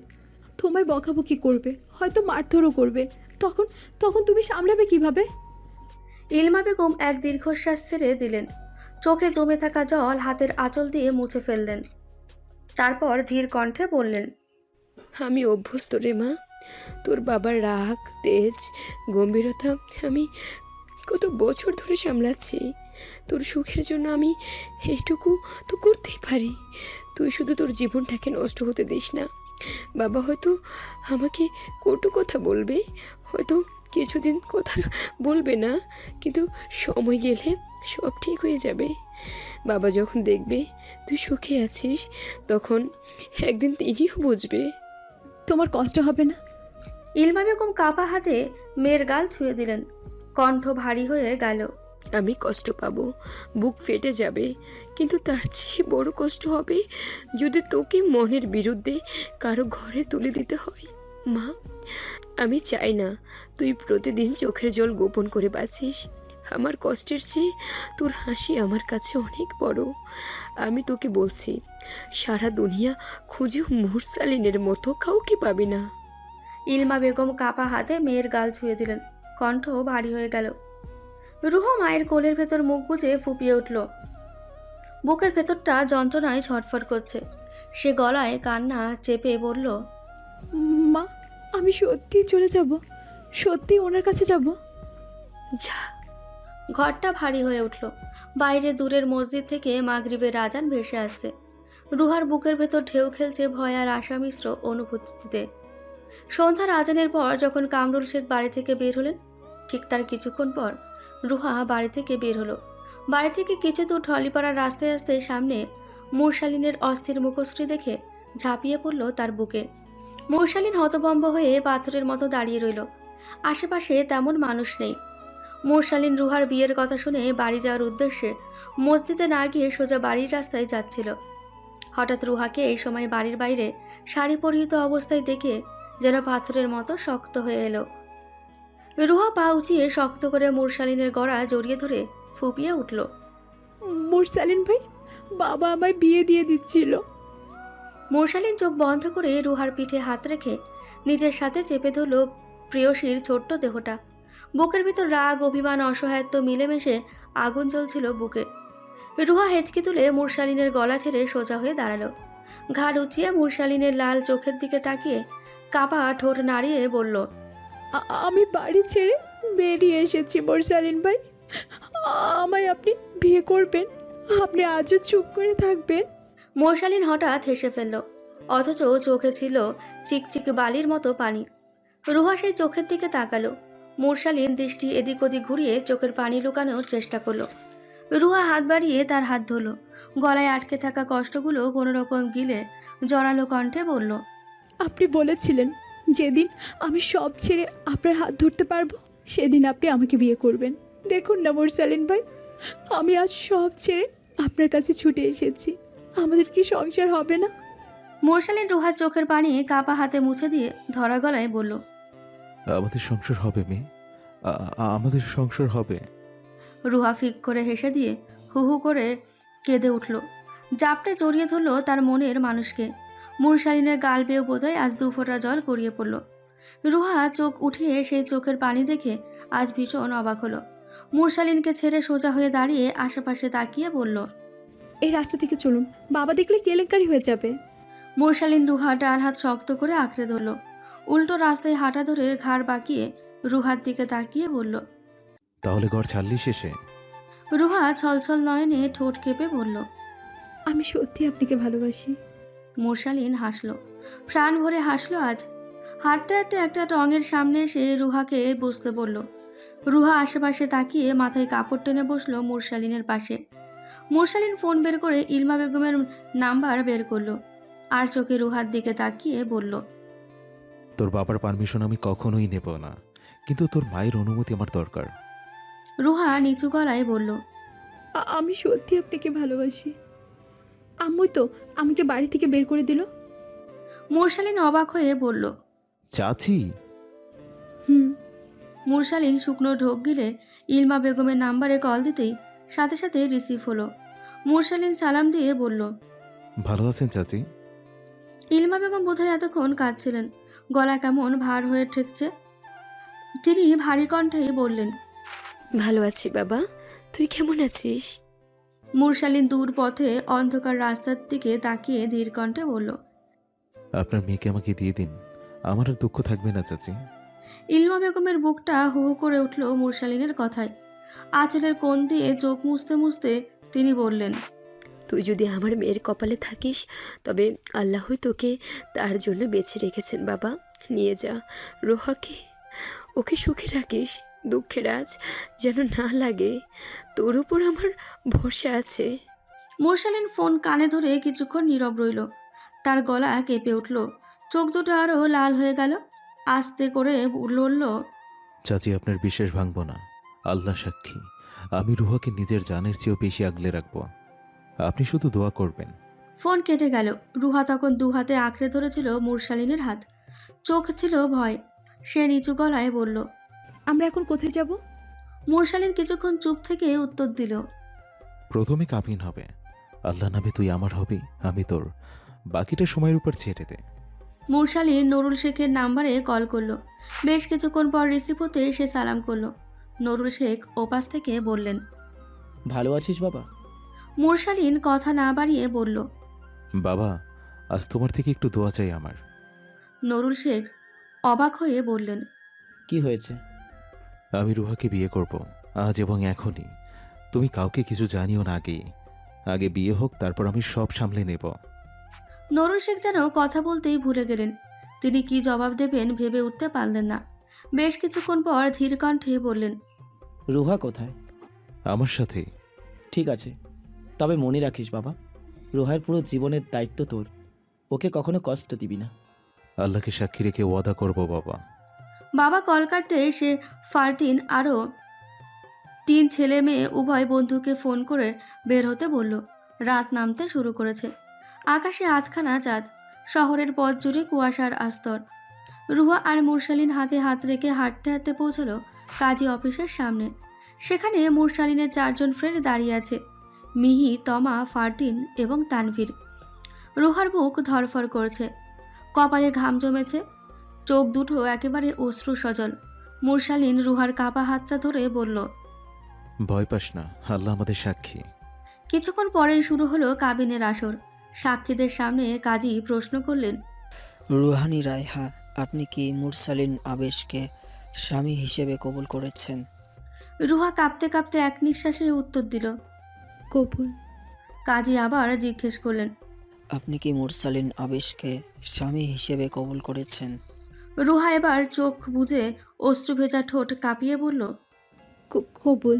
তোমায় বকাবকি করবে, হয়তো মারধরও করবে। তখন তখন তুমি সামলাবে কিভাবে? ইলমা বেগম এক দীর্ঘশ্বাস ছেড়ে দিলেন। চোখে জমে থাকা জল হাতের আঁচল দিয়ে মুছে ফেললেন। তারপর ধীর কণ্ঠে বললেন, আমি অভ্যস্ত রে মা, তোর বাবার রাগ, তেজ, গম্ভীরতা আমি কত বছর ধরে সামলাচ্ছি। তোর সুখের জন্য আমি এইটুকু তো করতেই পারি। তুই শুধু তোর জীবনটাকে নষ্ট হতে দিস না। বাবা হয়তো আমাকে কটু কথা বলবে, হয়তো কিছুদিন কথা বলবে না, কিন্তু সময় গেলে সব ঠিক হয়ে যাবে। বাবা যখন দেখবে তুই সুখে আছিস, তখন একদিন তিনিও বুঝবে। তোমার কষ্ট হবে না? ইলমা বেগম কাপা হাতে মেয়ের গাল ছুঁয়ে দিলেন। কণ্ঠ ভারী হয়ে গেল। আমি কষ্ট পাবো, বুক ফেটে যাবে, কিন্তু তার চেয়ে বড় কষ্ট হবে যদি তোকে মনের বিরুদ্ধে কারো ঘরে তুলে দিতে হয়। মা, আমি চাই না তুই প্রতিদিন চোখের জল গোপন করে বাঁচিস। আমার কষ্টের চেয়ে তোর হাসি আমার কাছে অনেক বড়। আমি তোকে বলছি, সারা দুনিয়া খুঁজেও মুরসালিনের মতো কাউকে পাবি না। ইলমা বেগম কাপা হাতে মেয়ের গাল ছুঁয়ে দিলেন। কণ্ঠ ভারী হয়ে গেল। রুহা মায়ের কোলের ভেতর মুখ গুজে ফুপিয়ে উঠল। বুকের ভেতরটা যন্ত্রণায় ছটফট করছে। সে গলায় কান্না চেপে বলল, মা, আমি সত্যি চলে যাব, সত্যি ওনার কাছে যাব। যা। ঘরটা ভারী হয়ে উঠল। বাইরে দূরের মসজিদ থেকে মাগরিবের আজান ভেসে আসছে। রুহার বুকের ভেতর ঢেউ খেলছে ভয় আর আশা মিশ্র অনুভূতিতে। সন্ধ্যার আজানের পর যখন কামরুল শেখ বাড়ি থেকে বের হলেন, ঠিক তার কিছুক্ষণ পর রুহা বাড়ি থেকে বের হলো। বাড়ি থেকে কিছু দূর ঢলিপাড়ার রাস্তায় আসতে সামনে মুরসালিনের অস্থির মুখশ্রী দেখে ঝাঁপিয়ে পড়ল তার বুকে। মুরসালিন হতভম্ব হয়ে পাথরের মতো দাঁড়িয়ে রইল। আশেপাশে তেমন মানুষ নেই। মুরসালিন রুহার বিয়ের কথা শুনে বাড়ি যাওয়ার উদ্দেশ্যে মসজিদে না গিয়ে সোজা বাড়ির রাস্তায় যাচ্ছিল। হঠাৎ রুহাকে এই সময় বাড়ির বাইরে শাড়ি পরিহিত অবস্থায় দেখে যেন পাথরের মতো শক্ত হয়ে এলো। রুহা পা উঁচিয়ে শক্ত করে মুরসালিনের গড়া জড়িয়ে ধরে ফুপিয়ে উঠল। মুরসালিন ভাই, বাবা আমায় বিয়ে দিয়ে দিচ্ছিল। মুরসালিন চোখ বন্ধ করে রুহার পিঠে হাত রেখে নিজের সাথে চেপে ধরল প্রেয়সীর ছোট্ট দেহটা। বুকের ভিতর রাগ, অভিমান, অসহায়ত্ব মিলেমিশে আগুন জ্বলছিল বুকে। রুহা হেঁচকি তুলে মুরসালিনের গলা ছেড়ে সোজা হয়ে দাঁড়ালো। ঘাড় উঁচিয়ে মুরসালিনের লাল চোখের দিকে তাকিয়ে কাপা ঠোঁট নাড়িয়ে বলল, আমি বাড়ি ছেড়ে বেরিয়ে এসেছি মুরসালিন ভাই, আমায় আপনি বিয়ে করবেন? আপনি আজও চুপ করে থাকবেন? মোরশালিন হঠাৎ হেসে ফেলল, অথচ চোখে ছিল চিকচিক বালির মতো পানি। রুহা সেই চোখের দিকে তাকালো। মোরশালিন দৃষ্টি এদিক ওদিক ঘুরিয়ে চোখের পানি লুকানোর চেষ্টা করলো। রুহা হাত বাড়িয়ে তার হাত ধরল, গলায় আটকে থাকা কষ্টগুলো কোনো রকম গিলে জড়ালো কণ্ঠে বলল, আপনি বলেছিলেন যেদিন আমি সব ছেড়ে আপনার হাত ধরতে পারবো সেদিন আপনি আমাকে বিয়ে করবেন। দেখুন না মোরসালিন ভাই, আমি আজ সব ছেড়ে আপনার কাছে ছুটে এসেছি। আমাদের কি সংসার হবে না? মোরশালিন রুহার চোখের পানি কাপা হাতে মুছে দিয়ে ধরা গলায় বলল, আমাদের সংসার হবে মেয়ে, আমাদের সংসার হবে। রুহা ফিক করে হেসে দিয়ে হু হু করে কেঁদে উঠল, জাপটে জড়িয়ে ধরল তার মনের মানুষকে। মোরশালিনের গাল বেয়েও বোধহয় আজ 2 ফোঁটা জল গড়িয়ে পড়ল। রুহা চোখ উঠিয়ে সেই চোখের পানি দেখে আজ ভীষণ অবাক হলো। মোরশালিনকে ছেড়ে সোজা হয়ে দাঁড়িয়ে আশেপাশে তাকিয়ে বলল, এই রাস্তা থেকে চলুন, বাবা দেখলে কেলেঙ্কারি হয়ে যাবে। মোরশালিন রুহা ডান হাত শক্ত করে আঁকড়ে ধরল। উল্টো রাস্তায় হাঁটা ধরে ঘাড় বাঁকিয়ে রুহার দিকে তাকিয়ে বলল, তাহলে ঘর ছাড়লি শেষে? রুহা ছলছল নয়নে ঠোঁট কেঁপে বলল, আমি সত্যি আপনাকে ভালোবাসি। মোরশালিন হাসল, প্রাণ ভরে হাসলো আজ। হাঁটতে হাঁটতে একটা টঙের সামনে এসে রুহাকে বসতে বলল। রুহা আশেপাশে তাকিয়ে মাথায় কাপড় টেনে বসলো মোরশালিনের পাশে। মোরশালিন ফোন বের করে ইলমা বেগমের নাম্বার বের করলো, আর চোখে রুহার দিকে তাকিয়ে বলল, তোর বাবার পারমিশন আমি কখনোই নেব না, কিন্তু তোর মায়ের অনুমতি আমার দরকার। রুহা নিচু গলায় বলল, আমি সত্যি আপনাকে ভালোবাসি। আম্মু তো আমাকে বাড়ি থেকে বের করে দিল। মোরশালিন অবাক হয়ে বলল, চাচি? মোরশালিন শুকনো ঢোক গিলে ইলমা বেগমের নাম্বারে কল দিতেই সাথে সাথে রিসিভ হলো। মোরশালিন সালাম দিয়ে বলল, ভালো আছেন চাচি? ইলমা বেগম বোধহয় এতক্ষণ কাঁদছিলেন, গলা কেমন ভার হয়ে ঠেকছে। তিনি ভারী কণ্ঠে বললেন, ভালো আছি বাবা, তুই কেমন আছিস? মোরশালিন দূর পথে অন্ধকার রাস্তার দিকে তাকিয়ে ধীর কণ্ঠে বলল, আপনার মেয়েকে আমাকে দিয়ে দিন, আমার আর দুঃখ থাকবে না চাচি। ইলমা বেগমের বুকটা হু হু করে উঠল মোরশালিনের কথায়। আঁচলের কোণ দিয়ে চোখ মুছতে মুছতে তিনি বললেন, তুই যদি আমার মেয়ের কপালে থাকিস তবে আল্লাহই তোকে তার জন্য বেছে রেখেছেন বাবা। নিয়ে যা রোহাকে, ওকে সুখে রাখিস, দুঃখের আজ যেন না লাগে। তোর উপর আমার ভরসা আছে। মোরশালিন ফোন কানে ধরে কিছুক্ষণ নীরব রইল। তার গলা কেঁপে উঠল, চোখ দুটো আরও লাল হয়ে গেল। আস্তে করে বলল, চাচি আপনার বিশ্বাস ভাঙব না, আল্লাহ সাক্ষী, আমি রুহাকে নিজের জানের চেয়েও বেশি আগলে রাখবো। আপনি শুধু দোয়া করবেন। ফোন কেটে গেল। রুহা তখন 2 হাতে আঁকড়ে ধরেছিল মোরশালিনের হাত, চোখ ছিল ভয়। সে নিচু গলায় বলল, আমরা এখন কোথায় যাব? মোরশালিন কিছুক্ষণ চুপ থেকে উত্তর দিল, প্রথমে কাবিন হবে, আল্লাহ নামে তুই আমার হবি, আমি তোর, বাকিটা সময়ের উপর ছেড়ে দে। মোরশালিন নুরুল শেখের নাম্বারে কল করলো। বেশ কিছুক্ষণ পর রিসিভ হতে সে সালাম করলো। নুরুল শেখ ওপাশ থেকে বললেন, ভালো আছিস বাবা? মোরশালিন কথা না বাড়িয়ে বলল, বাবা, আজ তোমার থেকে একটু দোয়া চাই আমার। নুরুল শেখ অবাক হয়ে বললেন, কি হয়েছে? আমি রুহাকে বিয়ে করব, আজ এবং এখনই। তুমি কাউকে কিছু জানিও না, আগে বিয়ে হোক, তারপর আমি সব সামলে নেব। নুরুল শেখ যেন কথা বলতেই ভুলে গেলেন। তিনি কি জবাব দেবেন ভেবে উঠতে পারলেন না। বেশ কিছুক্ষণ পর ধীর কণ্ঠে বললেন, রুহা কোথায়? আমার সাথে। ঠিক আছে, তবে মনে রাখিস বাবা, রুহার পুরো জীবনের দায়িত্ব তোর, ওকে কখনো কষ্ট দিবি না। আল্লাহকে সাক্ষী রেখে ওয়াদা করব বাবা। বাবা কল কাটতে সে ফারদিন আরও 3 ছেলে মেয়ে উভয় বন্ধুকে ফোন করে বের হতে বলল। রাত নামতে শুরু করেছে। আকাশে আধখানা চাঁদ, শহরের পথ জুড়ে কুয়াশার আস্তর। রুহা আর মুরশালিন হাতে হাত রেখে হাঁটতে হাঁটতে পৌঁছলো কাজী অফিসের সামনে। সেখানে মুরশালিনের 4 জন ফ্রেন্ড দাঁড়িয়ে আছে, মিহি, তমা, ফারদিন এবং তানভীর। রুহার বুক ধরফর করছে, কপালে ঘাম জমেছে, চোখ দুটো একেবারে অশ্রু সজল। মুরশালিন রুহার কাপা হাতটা ধরে বলল, ভয় পাস না, আল্লাহ আমাদের সাক্ষী। কিছুক্ষণ পরেই শুরু হলো কাবিনের আসর। সাক্ষীদের সামনে কাজী প্রশ্ন করলেন, রুহানি রায়হা, আপনি কি মুরসালিন আবেশকে স্বামী হিসেবে কবুল করেছেন? রুহা কাঁপতে কাঁপতে এক নিঃশ্বাসে উত্তর দিল, কবুল। কাজী আবার জিজ্ঞেস করলেন, আপনি কি মুরসালিন আবেশকে স্বামী হিসেবে কবুল করেছেন? রুহা এবার চোখ বুজে অশ্রু ভেজা ঠোঁট কাঁপিয়ে বলল, কবুল।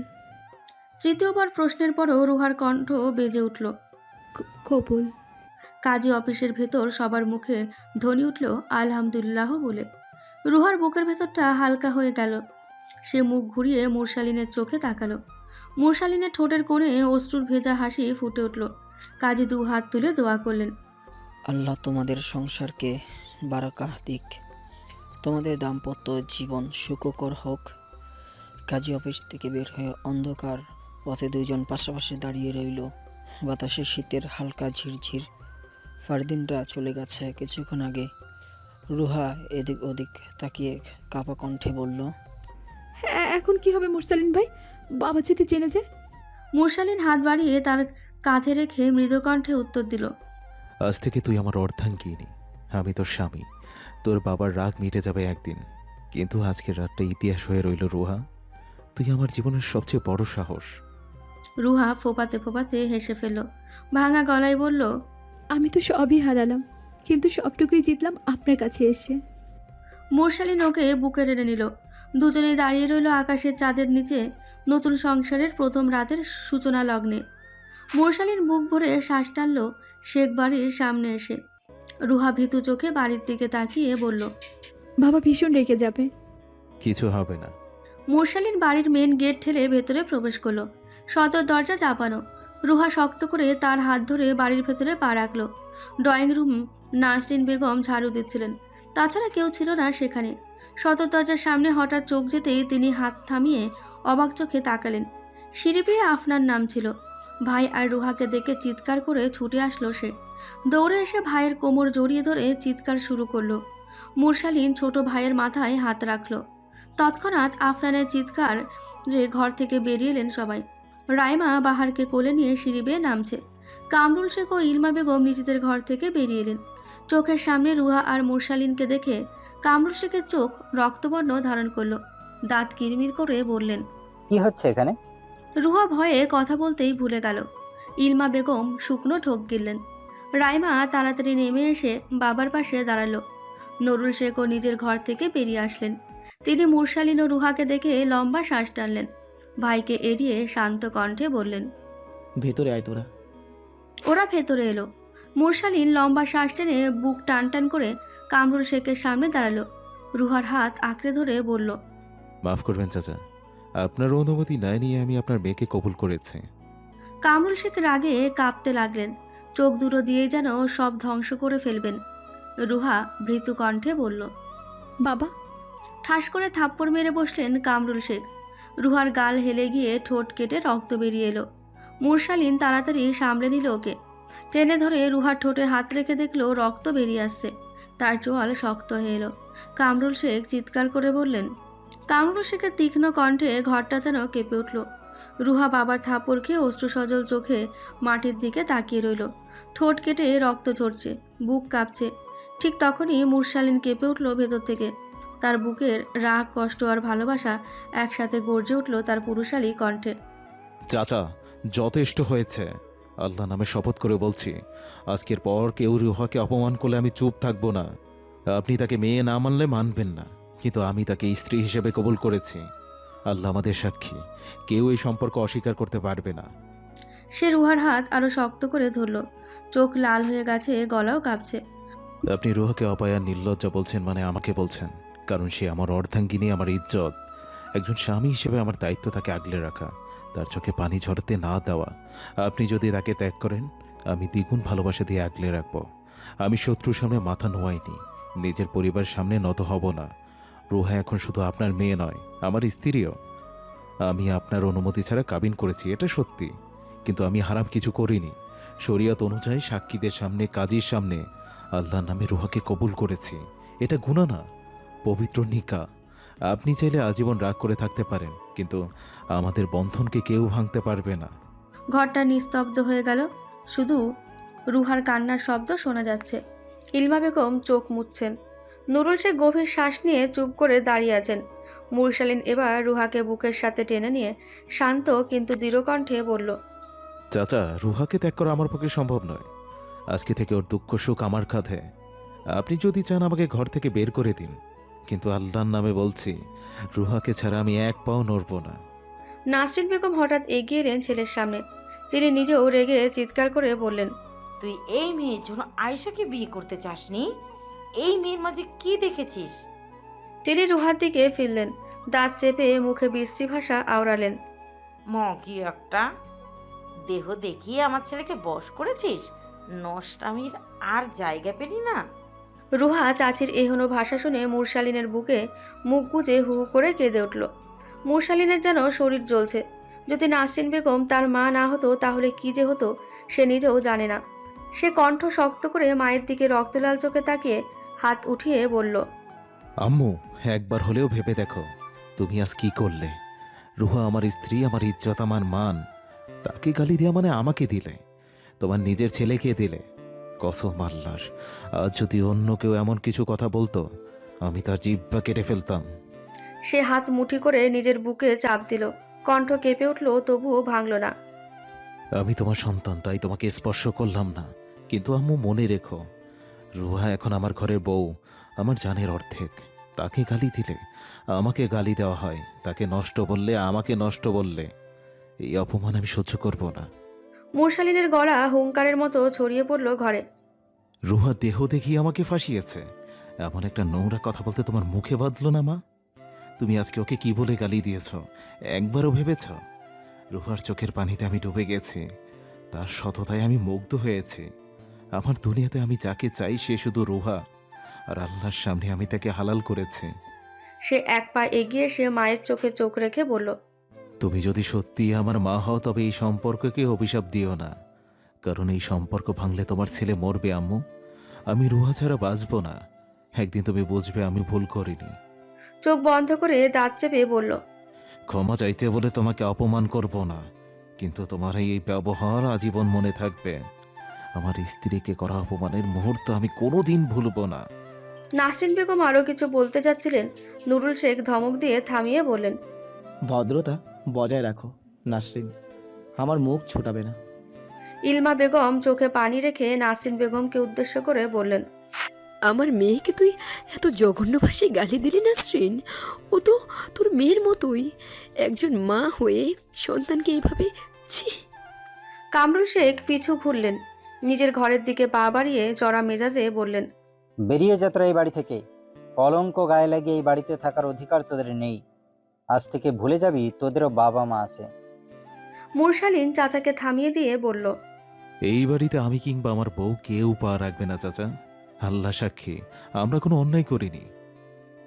তৃতীয়বার প্রশ্নের পরও রুহার কণ্ঠ বেজে উঠল, কবুল। কাজী অফিসের ভেতর সবার মুখে ধ্বনি উঠল আলহামদুলিল্লাহ বলে। রুহার বুকের ভেতরটা হালকা হয়ে গেল। সে মুখ ঘুরিয়ে মুরসালিনের চোখে তাকালো। মুরসালিনের ঠোঁটের কোণে অশ্রুর ভেজা হাসি ফুটে উঠল। কাজী 2 হাত তুলে দোয়া করলেন, আল্লাহ তোমাদের সংসারকে বারাকাহ দিক, তোমাদের দাম্পত্য জীবন সুখকর হোক। কাজী অফিস থেকে বের হয়ে অন্ধকার পথে দুইজন পাশাপাশি দাঁড়িয়ে রইল। বাতাসে শীতের হালকা ঝিরঝির। ফারদিনরা চলে গেছে কিছুক্ষণ আগে। রুহা এদিক ওদিক তাকিয়ে কাপা কণ্ঠে বলল, হ্যাঁ, এখন কি হবে মুরসালিন ভাই? বাবা যদি জেনে যায়? মুরসালিন হাত বাড়িয়ে তার কাঁধে রেখে মৃদু কণ্ঠে উত্তর দিল, আজ থেকে তুই আমার অর্ধাঙ্গিনী, আমি তোর স্বামী। তোর বাবার রাগ মিটে যাবে একদিন, কিন্তু আজকের রাতটা ইতিহাস হয়ে রইল রুহা। তুই আমার জীবনের সবচেয়ে বড় সাহস। রুহা ফোপাতে ফোপাতে হেসে ফেলল। ভাঙা গলায় বলল, আমি তো সবই হারালাম, কিন্তু সবটুকুই জিতলাম আপনার কাছে এসে। মুরসালিন ওকে বুকে টেনে নিল। দুজনেই দাঁড়িয়ে রইল আকাশের চাঁদের নিচে, নতুন সংসারের প্রথম রাতের সূচনা লগ্নে। মুরসালিন বুক ভরে শ্বাস টানল শেখ বাড়ির সামনে এসে। রুহা ভীতু চোখে বাড়ির দিকে তাকিয়ে বলল, বাবা ভীষণ রেগে যাবে। কিছু হবে না। মুরসালিন বাড়ির মেন গেট ঠেলে ভেতরে প্রবেশ করলো। সদর দরজা চাপানো। রুহা শক্ত করে তার হাত ধরে বাড়ির ভেতরে পা রাখল। ড্রয়িং রুম নাসরিন বেগম ঝাড়ু দিচ্ছিলেন, তাছাড়া কেউ ছিল না সেখানে। সদর দরজার সামনে হঠাৎ চোখ যেতেই তিনি হাত থামিয়ে অবাক চোখে তাকালেন। সিঁড়ি পেয়ে আফনার নাম ছিল। ভাই আর রুহাকে দেখে চিৎকার করে ছুটে আসলো সে। দৌড়ে এসে ভাইয়ের কোমর জড়িয়ে ধরে চিৎকার শুরু করলো। মুরসালিন ছোট ভাইয়ের মাথায় হাত রাখল। তৎক্ষণাৎ আফরানের চিৎকার যে ঘর থেকে বেরিয়ে এলেন সবাই। রাইমা বাহারকে কোলে নিয়ে সিঁড়ি বেয়ে নামছে। কামরুল শেখ ও ইলমা বেগম নিজেদের ঘর থেকে বেরিয়ে এলেন। চোখের সামনে রুহা আর মুরসালিনকে দেখে কামরুল শেখের চোখ রক্তবর্ণ ধারণ করলো। দাঁত কিরমির করে বললেন, কি হচ্ছে এখানে? রুহা ভয়ে কথা বলতেই ভুলে গেল। ইলমা বেগম শুকনো ঠোক গিললেন। রাইমা তাড়াতাড়ি নেমে এসে বাবার পাশে দাঁড়ালো। নুরুল শেখও নিজের ঘর থেকে বেরিয়ে আসলেন। তিনি মুরসালিন ও রুহাকে দেখে লম্বা শ্বাস টানলেন। ভাইকে এড়িয়ে শান্ত কণ্ঠে বললেন, ভেতরে আয় তোরা। ওরা ভেতরে এলো। মুরসালিন লম্বা শ্বাস টেনে বুক টান টান করে কামরুল শেখের সামনে দাঁড়ালো। রুহার হাত আঁকড়ে ধরে বলল, মাফ করবেন চাচা, আপনার অনুমতি না নিয়ে আমি আপনার মেয়েকে কবুল করেছি। কামরুল শেখ রাগে কাঁপতে লাগলেন। চোখ দুটো দিয়ে যেন সব ধ্বংস করে ফেলবেন। রুহা ভীতু কণ্ঠে বলল, বাবা। ঠাস করে থাপ্পড় মেরে বসলেন কামরুল শেখ। রুহার গাল হেলে গিয়ে ঠোঁট কেটে রক্ত বেরিয়ে এলো। মুরসালিন তাড়াতাড়ি সামলে নিল ওকে। টেনে ধরে রুহার ঠোঁটে হাত রেখে দেখলো রক্ত বেরিয়ে আসছে। তার চোয়াল শক্ত হয়ে এলো। কামরুল শেখ চিৎকার করে বললেন। কামরুল শেখের তীক্ষ্ণ কণ্ঠে ঘরটা যেন কেঁপে উঠল। রুহা বাবার থাপ্পড় খেয়ে অশ্রুসজল চোখে মাটির দিকে তাকিয়ে রইল। ঠোঁট কেটে রক্ত ঝরছে, বুক কাঁপছে। ঠিক তখনই মুরসালিন কেঁপে উঠল ভেতর থেকে। তার বুকের রাগ, কষ্ট আর ভালোবাসা একসাথে গর্জে উঠল তার পুরুষালী কণ্ঠে। চাচা, যথেষ্ট হয়েছে। আল্লাহ নামে শপথ করে বলছি, আজকের পর কেউ রুহাকে অপমান করলে আমি চুপ থাকবো না। আপনি তাকে মেয়ে না মানলে মানবেন না, কিন্তু আমি তাকে স্ত্রী হিসেবে কবুল করেছি। আল্লাহ আমাদের সাক্ষী, কেউ এই সম্পর্ক অস্বীকার করতে পারবে না। সে রুহার হাত আরো শক্ত করে ধরল। চোখ লাল হয়ে গেছে, গলাও কাঁপছে। আপনি রুহাকে অপায়া নির্লজ্জা বলছেন মানে আমাকে বলছেন, কারণ সে আমার অর্ধাঙ্গিনী, আমার ইজ্জত। একজন স্বামী হিসেবে আমার দায়িত্ব তাকে আগলে রাখা, তার চোখে পানি ঝরতে না দেওয়া। আপনি যদি তাকে ত্যাগ করেন, আমি দ্বিগুণ ভালোবাসা দিয়ে আগলে রাখব। আমি শত্রুর সামনে মাথা নোয়াইনি, নিজের পরিবারের সামনে নত হব না। রুহা এখন শুধু আপনার মেয়ে নয়, আমার স্ত্রীও। আমি আপনার অনুমতি ছাড়া কাবিন করেছি, এটা সত্যি, কিন্তু আমি হারাম কিছু করিনি। শরিয়ত অনুযায়ী সাক্ষীদের সামনে, কাজীর সামনে আল্লাহর নামে রুহাকে কবুল করেছি। এটা গুনাহ না, পবিত্র নিকাহ। আপনি চাইলে আজীবন রাগ করে থাকতে পারেন, কিন্তু আমাদের বন্ধনকে কেউ ভাঙতে পারবে না। ঘরটা নিস্তব্ধ হয়ে গেল। শুধু রুহার কান্নার শব্দ শোনা যাচ্ছে। ইলমা বেগম চোখ মুছছেন। নুরুল শেখ গভীর শ্বাস নিয়ে চুপ করে দাঁড়িয়ে আছেন। মুরসালিন এবার রুহাকে বুকের সাথে টেনে নিয়ে শান্ত কিন্তু দৃঢ় কণ্ঠে বলল, চাচা, রুহাকে ত্যাগ করা আমার পক্ষে সম্ভব নয়। আজকে থেকে ওর দুঃখ সুখ আমার কাঁধে। আপনি যদি চান আমাকে ঘর থেকে বের করে দিন, কিন্তু আল্লাহর নামে বলছি, রুহাকে ছাড়া আমি এক পাও নড়ব না। নাসরিন বেগম হঠাৎ এগিয়ে এলেন ছেলের সামনে। তিনি নিজেও রেগে চিৎকার করে বললেন, তুই এই মেয়ের জন্য আয়েশাকে বিয়ে করতে চাসনি? এই মেয়ের মাঝে কি দেখেছিস? তিনি রুহার দিকে ফিরলেন, দাঁত চেপে মুখে বিশ্রী ভাষা আওড়ালেন, কি একটা দেহ দেখিয়ে আমার ছেলেকে বশ করেছিস? নষ্টামির আর জায়গা পেলি না। রুহা চাচির এহনো ভাষা শুনে মুরশালিনের বুকে মুখ গুজে হু হু করে কেঁদে উঠল। মুরশালিনের যেন শরীর জ্বলছে। যদি নাসরিন বেগম তার মা না হতো তাহলে কি যে হতো সে নিজেও জানে না। সে কণ্ঠ শক্ত করে মায়ের দিকে রক্তলাল চোখে তাকিয়ে হাত উঠিয়ে বলল, আম্মু, একবার হলেও ভেবে দেখো, তুমি আজ কি করলে। রুহা আমার স্ত্রী, আমার ইজ্জত, আমার মান। তাকে গালি দেওয়া মানে আমাকে দিলে, তোমার নিজের ছেলেকে দিলে। কসম আল্লাহর, আজ যদি অন্য কেউ এমন কিছু কথা বলতো, আমি তার জিহ্বা কেটে ফেলতাম। সে হাত মুঠি করে নিজের বুকে চাপ দিল। কণ্ঠ কেঁপে উঠল, তবুও ভাঙল না। আমি তোমার সন্তান, তাই তোমাকে স্পর্শ করলাম না। কিন্তু আম্মু, মনে রেখো, রুহা এখন আমার ঘরের বউ, আমার জানের অর্ধেক। তাকে গালি দিলে আমাকে গালি দেওয়া হয়, তাকে নষ্ট বললে আমাকে নষ্ট বললে। এই অপমান আমি সহ্য করব না। মুরশালিনের গলা হুঙ্কারের মতো ছড়িয়ে পড়ল ঘরে। রুহা দেহ দেখিয়ে আমাকে ফাঁসিয়েছে। এমন একটা নোংরা কথা বলতে তোমার মুখে বাঁধল না মা? তুমি আজকে ওকে কি বলে গালি দিয়েছ, একবারও ভেবেছ? রুহার চোখের পানিতে আমি ডুবে গেছি, তার সততায় আমি মুগ্ধ হয়েছি। আমার দুনিয়াতে আমি যাকে চাই সে শুধু রুহা, আর আল্লাহর সামনে আমি তাকে হালাল করেছি। সে এক পা এগিয়ে এসে মায়ের চোখে চোখ রেখে বলল, তুমি যদি সত্যি আমার মা হও তবে এই সম্পর্ককে অভিশাপ দিও না, কারণ এই সম্পর্ক ভাঙলে তোমার ছেলে মরবে আম্মু। আমি রুহা ছাড়া বাঁচব না। একদিন তুমি বুঝবে আমি ভুল করিনি। চোখ বন্ধ করে দাঁত চেপে বলল, ক্ষমা চাইতে বলে তোমাকে অপমান করব না, কিন্তু তোমার এই ব্যবহার আজীবন মনে থাকবে। আমার স্ত্রীকে করা অপমানের মুহূর্ত আমি কোনোদিন ভুলব না। নাসরিন বেগম আরও কিছু বলতে যাচ্ছিলেন, নুরুল শেখ ধমক দিয়ে থামিয়ে বললেন, ভদ্রতা বজায় রাখো নাসরিন, আমার মুখ ছোটাবে না। ইলমা বেগম চোখে পানি রেখে নাসরিন বেগমকে উদ্দেশ্য করে বললেন, আমার মেয়েকে তুই এত জঘন্য ভাষায় গালি দিলি নাসরিন? ও তো তোর মেয়ের মতোই, একজন মা হয়ে সন্তানকে এইভাবে ছি। কামরুল শেখ পিছু ঘুরলেন, নিজের ঘরের দিকে পা বাড়িয়ে জরা মেজাজে বললেন, বেরিয়ে যা তোরা এই বাড়ি থেকে। কলঙ্ক গায়ে লাগিয়ে এই বাড়িতে থাকার অধিকার তোদের নেই। আজ থেকে ভুলে যাবি তোদেরও বাবা মা আছে। মুরশালিন চাচাকে থামিয়ে দিয়ে বলল, এই বাড়িতে আমি কিংবা আমার বউ কেউ পা রাখবে না চাচা। আল্লাহ সাক্ষী, আমরা কোনো অন্যায় করিনি।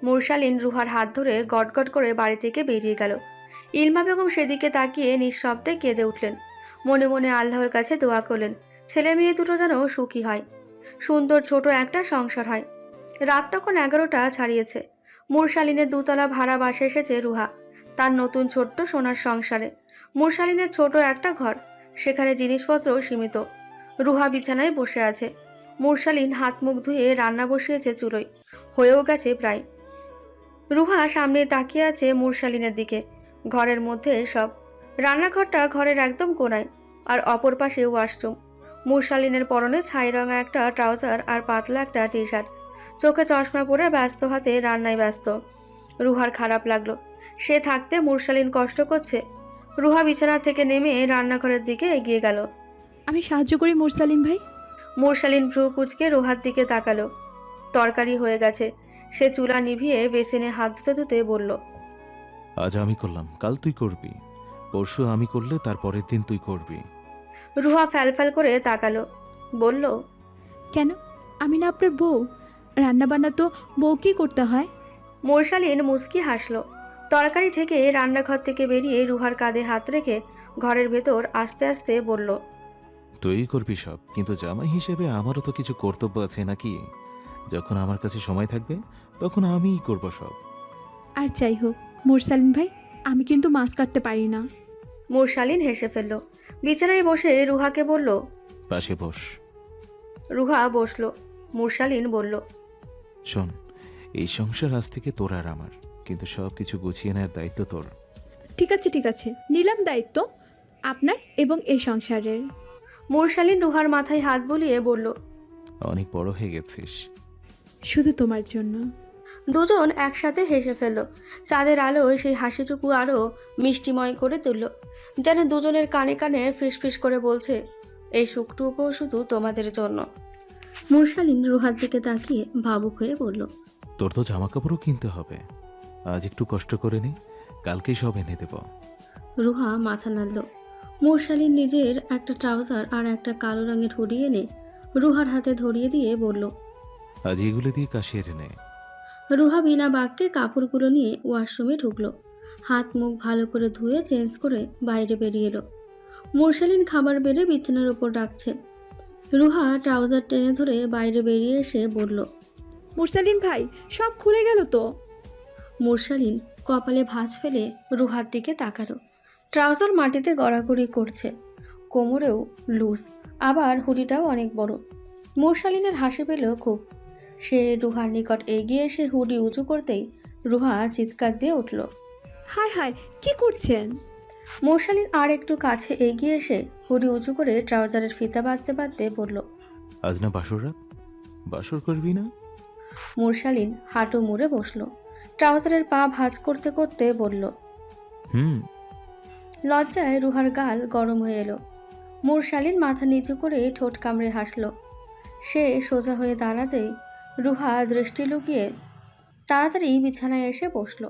মুরশালিন রুহার হাত ধরে গটগট করে বাড়ি থেকে বেরিয়ে গেল। ইলমা বেগম সেদিকে তাকিয়ে নিঃশব্দে কেঁদে উঠলেন। মনে মনে আল্লাহর কাছে দোয়া করলেন ছেলে মেয়ে দুটো যেন সুখী হয়, সুন্দর ছোট একটা সংসার হয়। রাত তখন 11টা ছাড়িয়েছে। মুরশালিনের 2তলা ভাড়া বাসে এসেছে রুহা, তার নতুন ছোট্ট সোনার সংসারে। মুরশালিনের ছোট একটা ঘর, সেখানে জিনিসপত্র সীমিত। রুহা বিছানায় বসে আছে। মুরশালিন হাত মুখ ধুয়ে রান্না বসিয়েছে চুলোয়, হয়েও গেছে প্রায়। রুহা সামনে তাকিয়ে আছে মুরশালিনের দিকে। ঘরের মধ্যে সব, রান্নাঘরটা ঘরের একদম কোনায়, আর অপর পাশে ওয়াশরুম। মুরশালিনের পরনে ছাই রঙা একটা ট্রাউজার আর পাতলা একটা টি শার্ট, চোখে চশমা পরে ব্যস্ত হাতে রান্নায় ব্যস্ত। রুহার খারাপ লাগলো, সে থাকতে মুরশালিন কষ্ট করছে। রুহা বিছানা থেকে নেমে রান্নাঘরের দিকে এগিয়ে গেল। আমি সাহায্য করি মুরসালিন ভাই। মুরশালিন ভ্রু কুচকে রুহার দিকে তাকালো। তরকারি হয়ে গেছে। সে চুলা নিভিয়ে বেসিনে হাত ধুতে ধুতে বলল, আজ আমি করলাম, কাল তুই করবি, পরশু আমি করলে তার পরের দিন তুই করবি। রুহা ফ্যালফ্যাল করে তাকালো, বলল, কেন? আমি না আপনার বউ? রান্নাবান্না তো বউকেই করতে হয়। মুরশালিন মুচকি হাসলো। তরকারি ঠেকে রান্নাঘর থেকে বেরিয়ে রুহার কাঁধে হাত রেখে ঘরের ভেতর আস্তে আস্তে বলল, তুই করবি সব, কিন্তু জামাই হিসেবে আমারও তো কিছু কর্তব্য আছে নাকি? যখন আমার কাছে সময় থাকবে তখন আমিই করব সব। আর যাই হোক মুরসালিন ভাই, আমি কিন্তু মাছ কাটতে পারি না। মুরশালিন হেসে ফেলল। বিছানায় বসে রুহাকে বলল, পাশে বস। রুহা বসলো। মুরশালিন বলল, শোন, এই সংসার আজ থেকে তোর আর আমার, কিন্তু সব কিছু গুছিয়ে নেওয়ার দায়িত্ব তোর। ঠিক আছে, নিলাম দায়িত্ব। আপনার এবং এই সংসারের। মুরশালিন রুহার মাথায় হাত বুলিয়ে বলল, অনেক বড় হয়ে গেছিস। শুধু তোমার জন্য। দুজন একসাথে হেসে ফেলল। চাঁদের আলোয় সেই হাসিটুকু আরও মিষ্টিময় করে তুলল, যেন দুজনের কানে কানে ফিসফিস করে বলছে, এই সুখটুকুও শুধু তোমাদের জন্য। মুরশালিন রুহার দিকে তাকিয়ে ভাবুক হয়ে বলল, তোর তো জামা কাপড়ও কিনতে হবে, আজ একটু কষ্ট করে নি, কালকেই সব এনে দেব। রুহা মাথা নাড়ল। মুরশালিন নিজের একটা ট্রাউজার আর একটা কালো রঙের হুডি এনে রুহার হাতে ধরিয়ে দিয়ে বলল, আজ এগুলো দিয়ে কাশিয়ে নে। রুহা বিনা বাক্যে কাপড়গুলো নিয়ে ওয়াশরুমে ঢুকলো। হাত মুখ ভালো করে ধুয়ে চেঞ্জ করে বাইরে বেরিয়ে এলো। মুরশালিন খাবার বেড়ে বিছানার উপর রাখছে। রুহা ট্রাউজার টেনে ধরে বাইরে বেরিয়ে এসে বলল, মুরসালিন ভাই, সব খুলে গেল তো। মুরশালিন কপালে ভাঁজ ফেলে রুহার দিকে তাকালো। ট্রাউজার মাটিতে গড়াগড়ি করছে, কোমরেও লুজ, আবার হুডিটাও অনেক বড়। মুরশালিনের হাসি পেল খুব। সে রুহার নিকট এগিয়ে এসে হুডি উঁচু করতেই রুহা চিৎকার দিয়ে উঠল, হায় হায়, কি করছেন? মুরশালিন আর একটু কাছে এগিয়ে এসে হুডি উঁচু করে ট্রাউজারের ফিতা বাঁধতে বাঁধতে বলল, আজ না বাসর রাত, বাসর করবি না? মুরশালিন হাঁটু মুড়ে বসল। ট্রাউজারের পা ভাঁজ করতে করতে বলল, লজ্জায় রুহার গাল গরম হয়ে এলো। মুরশালিন মাথা নিচু করে ঠোঁট কামড়ে হাসল। সে সোজা হয়ে দাঁড়াতেই রুহা দৃষ্টি লুকিয়ে তাড়াতাড়ি বিছানায় এসে বসল।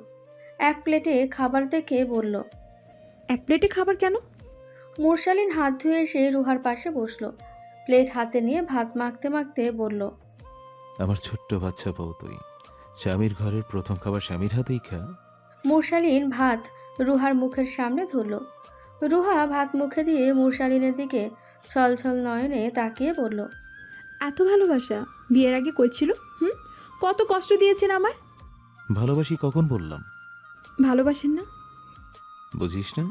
এক প্লেটে খাবার দেখে বলল, এক প্লেটে খাবার কেন? মুরশালিন হাত ধুয়ে এসে রুহার পাশে বসল। প্লেট হাতে নিয়ে ভাত মাখতে মাখতে বলল, আমার ছোট্ট বাচ্চা বউ তুই, স্বামীর ঘরের প্রথম খাবার স্বামীর হাতেই খা। মুরশালিন ভাত রুহার মুখের সামনে ধরল। রুহা ভাত মুখে দিয়ে মুরশালিনের দিকে ছলছল নয়নে তাকিয়ে বলল, এত ভালোবাসা বিয়ের আগে কই ছিল? কত কষ্ট দিয়েছেন আমায়। ভালোবাসি কখন বললাম? ভালোবাসেন না? বুঝিস না?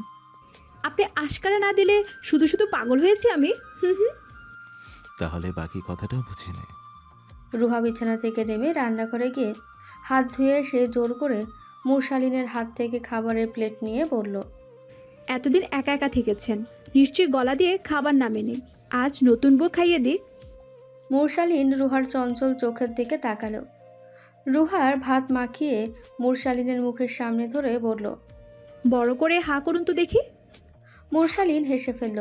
আপনি আশকারা না দিলে শুধু শুধু পাগল হয়েছি আমি। তাহলে বাকি কথাটা বুঝে নে। রুহা বিছানা থেকে নেমে রান্নাঘরে গিয়ে হাত ধুয়ে এসে জোর করে মুরশালিনের হাত থেকে খাবারের প্লেট নিয়ে বলল, এতদিন একা একা থেকেছেন, নিশ্চয়ই গলা দিয়ে খাবার নামেনি, আজ নতুন বউ খাইয়ে দিক। মুরশালিন রুহার চঞ্চল চোখের দিকে তাকালো। রুহার ভাত মাখিয়ে মুরশালিনের মুখের সামনে ধরে বলল, বড় করে হা করুন তো দেখি। মুরশালিন হেসে ফেলল।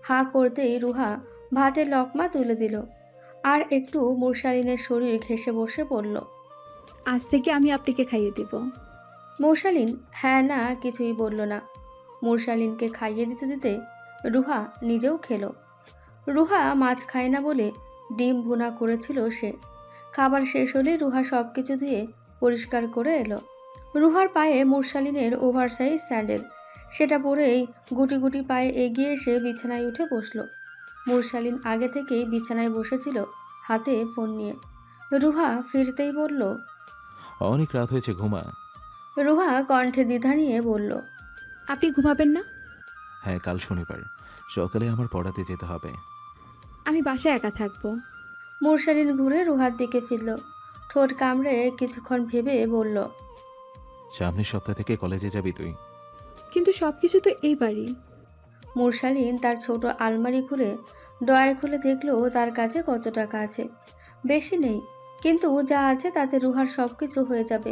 হা করতেই রুহা ভাতের লকমা তুলে দিল। আর একটু মুরশালিনের শরীর ঘেঁষে বসে বলল, আজ থেকে আমি আপনাকে খাইয়ে দেব। মুরশালিন হ্যাঁ না কিছুই বলল না। মুরশালিনকে খাইয়ে দিতে দিতে রুহা নিজেও খেলো। রুহা মাছ খায় না বলে ডিম ভুনা করেছিল সে। খাবার শেষ হলে রুহা সব কিছু ধুয়ে পরিষ্কার করে এলো। রুহার পায়ে মুরশালিনের ওভারসাইজ স্যান্ডেল, সেটা পরেই গুটি গুটি পায়ে এগিয়ে এসে বিছানায় উঠে বসলো। মুরশালিন আগে থেকেই বিছানায় বসেছিল, হাতে ফোন নিয়ে। রুহা ফিরতেই বলল, অনেক রাত হয়েছে, ঘুমা। রুহা কণ্ঠে দ্বিধা নিয়ে বলল, আপনি ঘুমাবেন না? হ্যাঁ, কাল শনিবার সকালে আমার পড়াতে যেতে হবে। আমি বাসায় একা থাকবো। মুরশালিন ঘুরে রুহার দিকে ফিরল। ঠোঁট কামড়ে কিছুক্ষণ ভেবে বলল, সামনের সপ্তাহ থেকে কলেজে যাবি তুই। কিন্তু সব কিছু তো এই বাড়ি। মুরশালিন তার ছোট আলমারি খুলে ড্রয়ার খুলে দেখলো তার কাছে কত টাকা আছে। বেশি নেই, কিন্তু যা আছে তাতে রুহার সব কিছু হয়ে যাবে।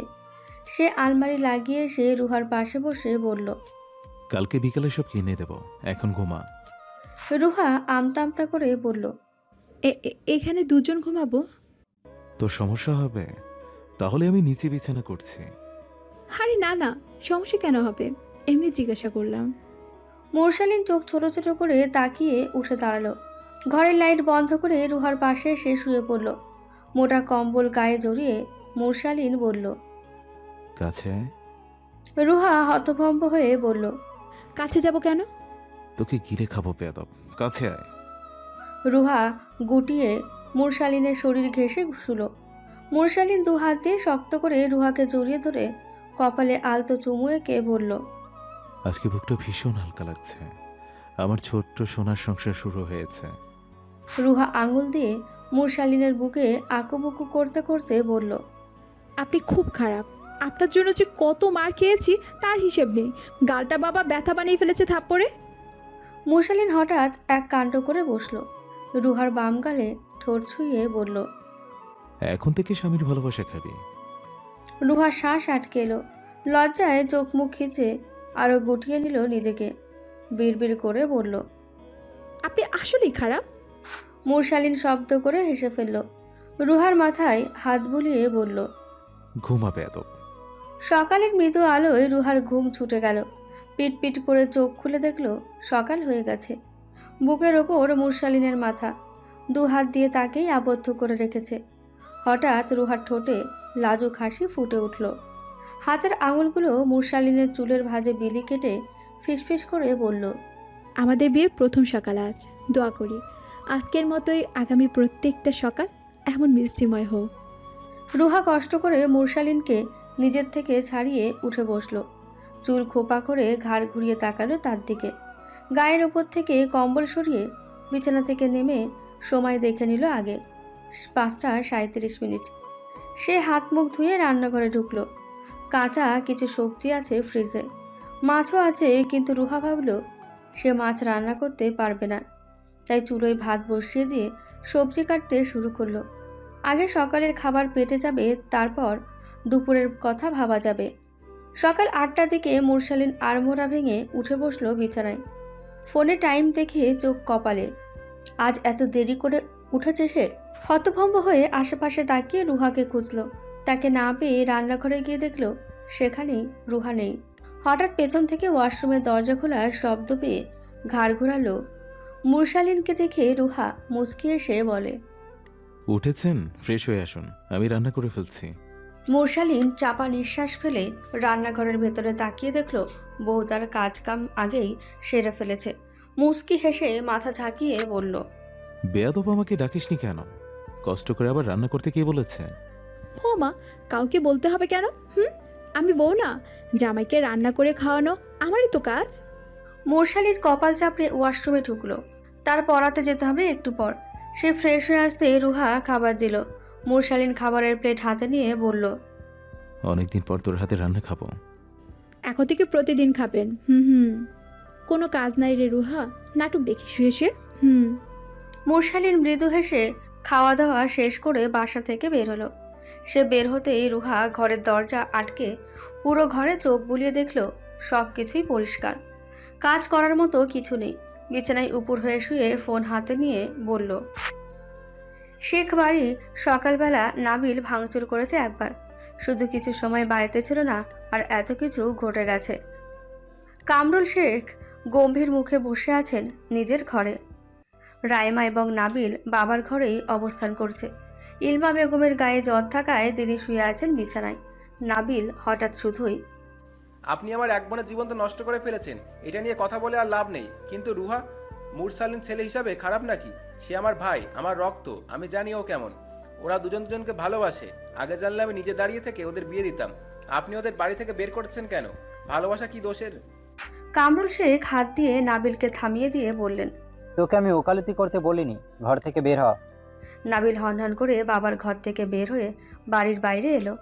সে আলমারি লাগিয়ে এসে রুহার পাশে বসে বলল, কালকে বিকালে সব কিনে দেব, এখন ঘুমা। রুহা আমতা আমতা করে বলল, এখানে দুজন ঘুমাবো? তোর সমস্যা হবে? তাহলে আমি নিচে বিছানা করছি। আরে না না, সমস্যা কেন হবে, এমনি জিজ্ঞাসা করলাম। মুরশালিন চোখ ছোট ছোট করে তাকিয়ে উঠে দাঁড়ালো। ঘরের লাইট বন্ধ করে রুহার পাশে এসে শুয়ে পড়ল। মোটা কম্বল গায়ে জড়িয়ে মুরশালিন বলল, কাছে আয়। রুহা হতভম্ব হয়ে বলল, কাছে যাব কেন? তোকে গিলে খাবো বেয়াদব, কাছে আয়। রুহা গুটিয়ে মুরশালিনের শরীর ঘেঁষে শুলো। মুরশালিন দু হাত দিয়ে শক্ত করে রুহাকে জড়িয়ে ধরে কপালে আলতো চুমু এঁকে বলল, আজকে বুকটা ভীষণ হালকা লাগছে, আমার ছোট্ট সোনার সংসার শুরু হয়েছে। রুহা আঙুল দিয়ে মুরশালিনের বুকে আঁকুবুকু করতে করতে বলল, আপনি খুব খারাপ, আপনার জন্য যে কত মার খেয়েছি তার হিসেব নেই। গালটা বাবা ব্যথা বানিয়ে ফেলেছে থাপ্পড়ে। মুরসালিন হঠাৎ এক কাণ্ড করে বসলো। রুহার বাম গালে ঠোঁট ছুঁয়ে বলল। এখন থেকে স্বামীর ভালোবাসা খাবি। রুহা শ্বাস আটকে এলো। লজ্জায় চোখ মুখ খিচে আরো গুটিয়ে নিল নিজেকে। বিড়বিড় করে বলল, আপনি আসলেই খারাপ। মুরসালিন শব্দ করে হেসে ফেলল। রুহার মাথায় হাত বুলিয়ে বলল, ঘুমাবে এত। সকালের মৃদু আলোয় রুহার ঘুম ছুটে গেল। পিট পিট করে চোখ খুলে দেখল সকাল হয়ে গেছে। বুকের ওপর মুরসালিনের মাথা, দু হাত দিয়ে তাকেই আবদ্ধ করে রেখেছে। হঠাৎ রুহার ঠোঁটে লাজুক হাসি ফুটে উঠল। হাতের আঙুলগুলো মুরসালিনের চুলের ভাঁজে বিলি কেটে ফিসফিস করে বলল, আমাদের বিয়ের প্রথম সকাল আজ। দোয়া করি আজকের মতোই আগামী প্রত্যেকটা সকাল এমন মিষ্টিময় হোক। রুহা কষ্ট করে মুরসালিনকে নিজের থেকে ছাড়িয়ে উঠে বসলো। চুল খোপা করে ঘাড় ঘুরিয়ে তাকালো তার দিকে। গায়ের ওপর থেকে কম্বল সরিয়ে বিছানা থেকে নেমে সময় দেখে নিল আগে 5:37। সে হাত মুখ ধুয়ে রান্নাঘরে ঢুকলো। কাঁচা কিছু সবজি আছে ফ্রিজে, মাছও আছে, কিন্তু রুহা ভাবল সে মাছ রান্না করতে পারবে না। তাই চুলোয় ভাত বসিয়ে দিয়ে সবজি কাটতে শুরু করলো। আগে সকালের খাবার পেটে যাবে, তারপর দুপুরের কথা ভাবা যাবে। সকাল 8টার দিকে মুরসালিন আড়মোড়া ভেঙে উঠে বসলো বিছানায়। ফোনে টাইম দেখে চোখ কপালে। আজ এত দেরি করে উঠেছে সে। হতভম্ব হয়ে আশেপাশে তাকিয়ে রুহাকে খুঁজল। তাকে না পেয়ে রান্নাঘরে গিয়ে দেখল সেখানেই রুহা নেই। হঠাৎ পেছন থেকে ওয়াশরুমের দরজা খোলার শব্দ পেয়ে ঘাড় ঘোরালো। মুরসালিনকে দেখে রুহা মুচকি এসে বলে, উঠেছেন? ফ্রেশ হয়ে আসুন, আমি রান্না করে ফেলছি। মুরসালিন চাপা নিঃশ্বাস ফেলে রান্নাঘরের ভেতরে তাকিয়ে দেখল বউ তার কাজ কাম আগেই সেরে ফেলেছে। মুচকি হেসে মাথা ঝাঁকিয়ে বলল, বেয়াদব, আমাকে ডাকিসনি কেন? কষ্ট করে আবার রান্না করতে কে বলেছে? ও মা, কাউকে বলতে হবে কেন? আমি বউ না? জামাইকে রান্না করে খাওয়ানো আমারই তো কাজ। মুরসালিন কপাল চাপড়ে ওয়াশরুমে ঢুকলো। তার পড়াতে যেতে হবে একটু পর। সে ফ্রেশ হয়ে আসতে রুহা খাবার দিল। মুরসালিন খাবারের প্লেট হাতে নিয়ে বলল, অনেকদিন পর তোর হাতে রান্না খাবো। এখন থেকে প্রতিদিন খাবেন। কোনো কাজ নাই রে রুহা, নাটক দেখি শুয়ে শুয়ে। মুরসালিন মৃদু হেসে খাওয়া দাওয়া শেষ করে বাসা থেকে বের হলো। সে বের হতেই রুহা ঘরের দরজা আটকে পুরো ঘরে চোখ বুলিয়ে দেখল সব কিছুই পরিষ্কার। কাজ করার মতো কিছু নেই। বিছানায় উপর হয়ে শুয়ে ফোন হাতে নিয়ে বলল, শেখ বাড়ি সকালবেলা নাবিল ভাঙচুর করেছে একবার। শুধু কিছু সময় বাড়িতে ছিল না, আর এত কিছু ঘটে গেছে। কামরুল শেখ গম্ভীর মুখে বসে আছেন নিজের ঘরে। রাইমা এবং নাবিল বাবার ঘরেই অবস্থান করছে। ইলমা বেগমের গায়ে জ্বর থাকায় তিনি শুয়ে আছেন বিছানায়। নাবিল হঠাৎ শুধুই, আপনি আমার এক বোনের জীবন তো নষ্ট করে ফেলেছেন, এটা নিয়ে কথা বলে আর লাভ নেই। কিন্তু রুহা মুরসালিন ছেলে হিসাবে খারাপ নাকি? সে আমার ভাই, আমার রক্ত, আমি জানি ও কেমন। ওরা দুজন দুজনকে ভালোবাসে। আগে জানলে আমি নিজে দাঁড়িয়ে থেকে ওদের বিয়ে দিতাম। আপনি ওদের বাড়ি থেকে বের করছেন কেন? ভালোবাসা কি দোষের? কামরুল শেখ হাত দিয়ে নাবিলকে থামিয়ে দিয়ে বললেন, তোকে আমি ওকালতি করতে বলিনি, ঘর থেকে বের হ। নাবিল হনহন করে বাবার ঘর থেকে বের হয়ে বাড়ির বাইরে এলো।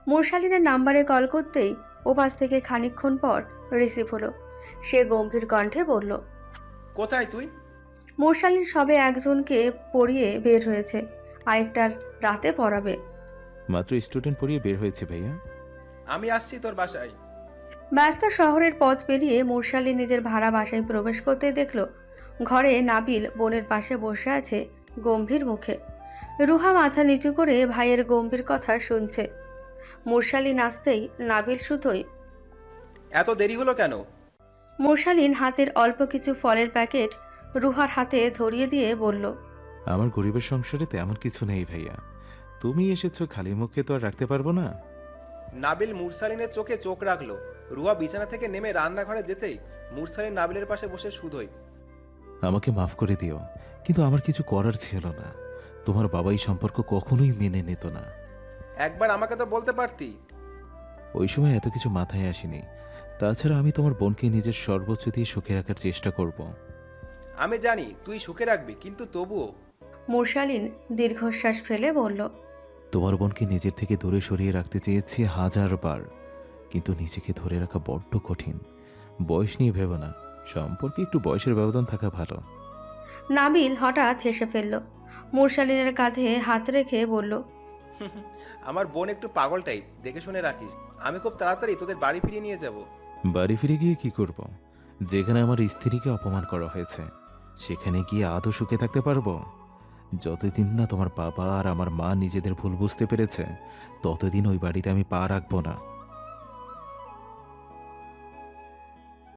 মুরসালিনের নাম্বারে কল করতেই ওপাশ থেকে খানিকক্ষণ পর রিসিভ হলো। সে গম্ভীর কণ্ঠে বলল, কোথায় তুই? মুরসালিন সবে একজনকে পড়িয়ে বের হয়েছে, আরেকটার রাতে পড়াবে। মাত্র স্টুডেন্ট পড়িয়ে বের হয়েছে ভাইয়া। আমি আসছি তোর বাসায়। ব্যস্ত শহরের পথ পেরিয়ে মুরসালিন নিজের ভাড়া বাসায় প্রবেশ করতে দেখল ঘরে নাবিল বোনের পাশে বসে আছে গম্ভীর মুখে। রুহা মাথা নিচু করে ভাইয়ের গম্ভীর কথা শুনছে। মুরসালিন আসতেই নাবিল শুধুই, এত দেরি হলো কেন? মুরসালিন হাতের অল্প কিছু ফলের প্যাকেট রুহার হাতে ধরিয়ে দিয়ে বলল, আমার গরিবের সংসারে তেমন কিছু নেই ভাইয়া, তুমি এসেছো, খালি মুখে তো আর রাখতে পারবো না। নাবিল মুরসালিনের চোখে চোখ রাখলো। রুহা বিছানা থেকে নেমে রান্নাঘরে যেতেই মুরসালিন নাবিলের পাশে বসে শুধোই, আমাকে মাফ করে দিও, কিন্তু আমার কিছু করার ছিল না। তোমার বাবা এই সম্পর্ক কখনোই মেনে নিত না। একবার আমাকে তো বলতে পারতি। ওই সময় এত কিছু মাথায় আসেনি। তাছাড়া আমি তোমার বোনকে নিজের সর্বোচ্চ দিয়ে সুখে রাখার চেষ্টা করব। আমি জানি তুই সুখে রাখবি, কিন্তু তবুও। মুরসালিন দীর্ঘশ্বাস ফেলে বলল, তোমার বোনকে নিজের থেকে দূরে সরিয়ে রাখতে চেয়েছি 1000 বার, কিন্তু নিজেকে ধরে রাখা বড্ড কঠিন। বয়স নিয়ে ভেবো না, সম্পর্কে একটু বয়সের ব্যবধান থাকা ভালো। নাবিল হঠাৎ হেসে ফেলল। মুরসালিনের কাঁধে হাত রেখে বলল, আমার বোন একটু পাগল টাইপ, দেখে শুনে রাখিস। আমি খুব তাড়াতাড়ি তোদের বাড়ি ফিরিয়ে নিয়ে যাব। বাড়ি ফিরে গিয়ে কি করব? যেখানে আমার স্ত্রীকে অপমান করা হয়েছে সেখানে গিয়ে আদৌ সুখে থাকতে পারবো? যতদিন না তোমার বাবা আর আমার মা নিজেদের ভুল বুঝতে পেরেছে ততদিন ওই বাড়িতে আমি পা রাখবো না।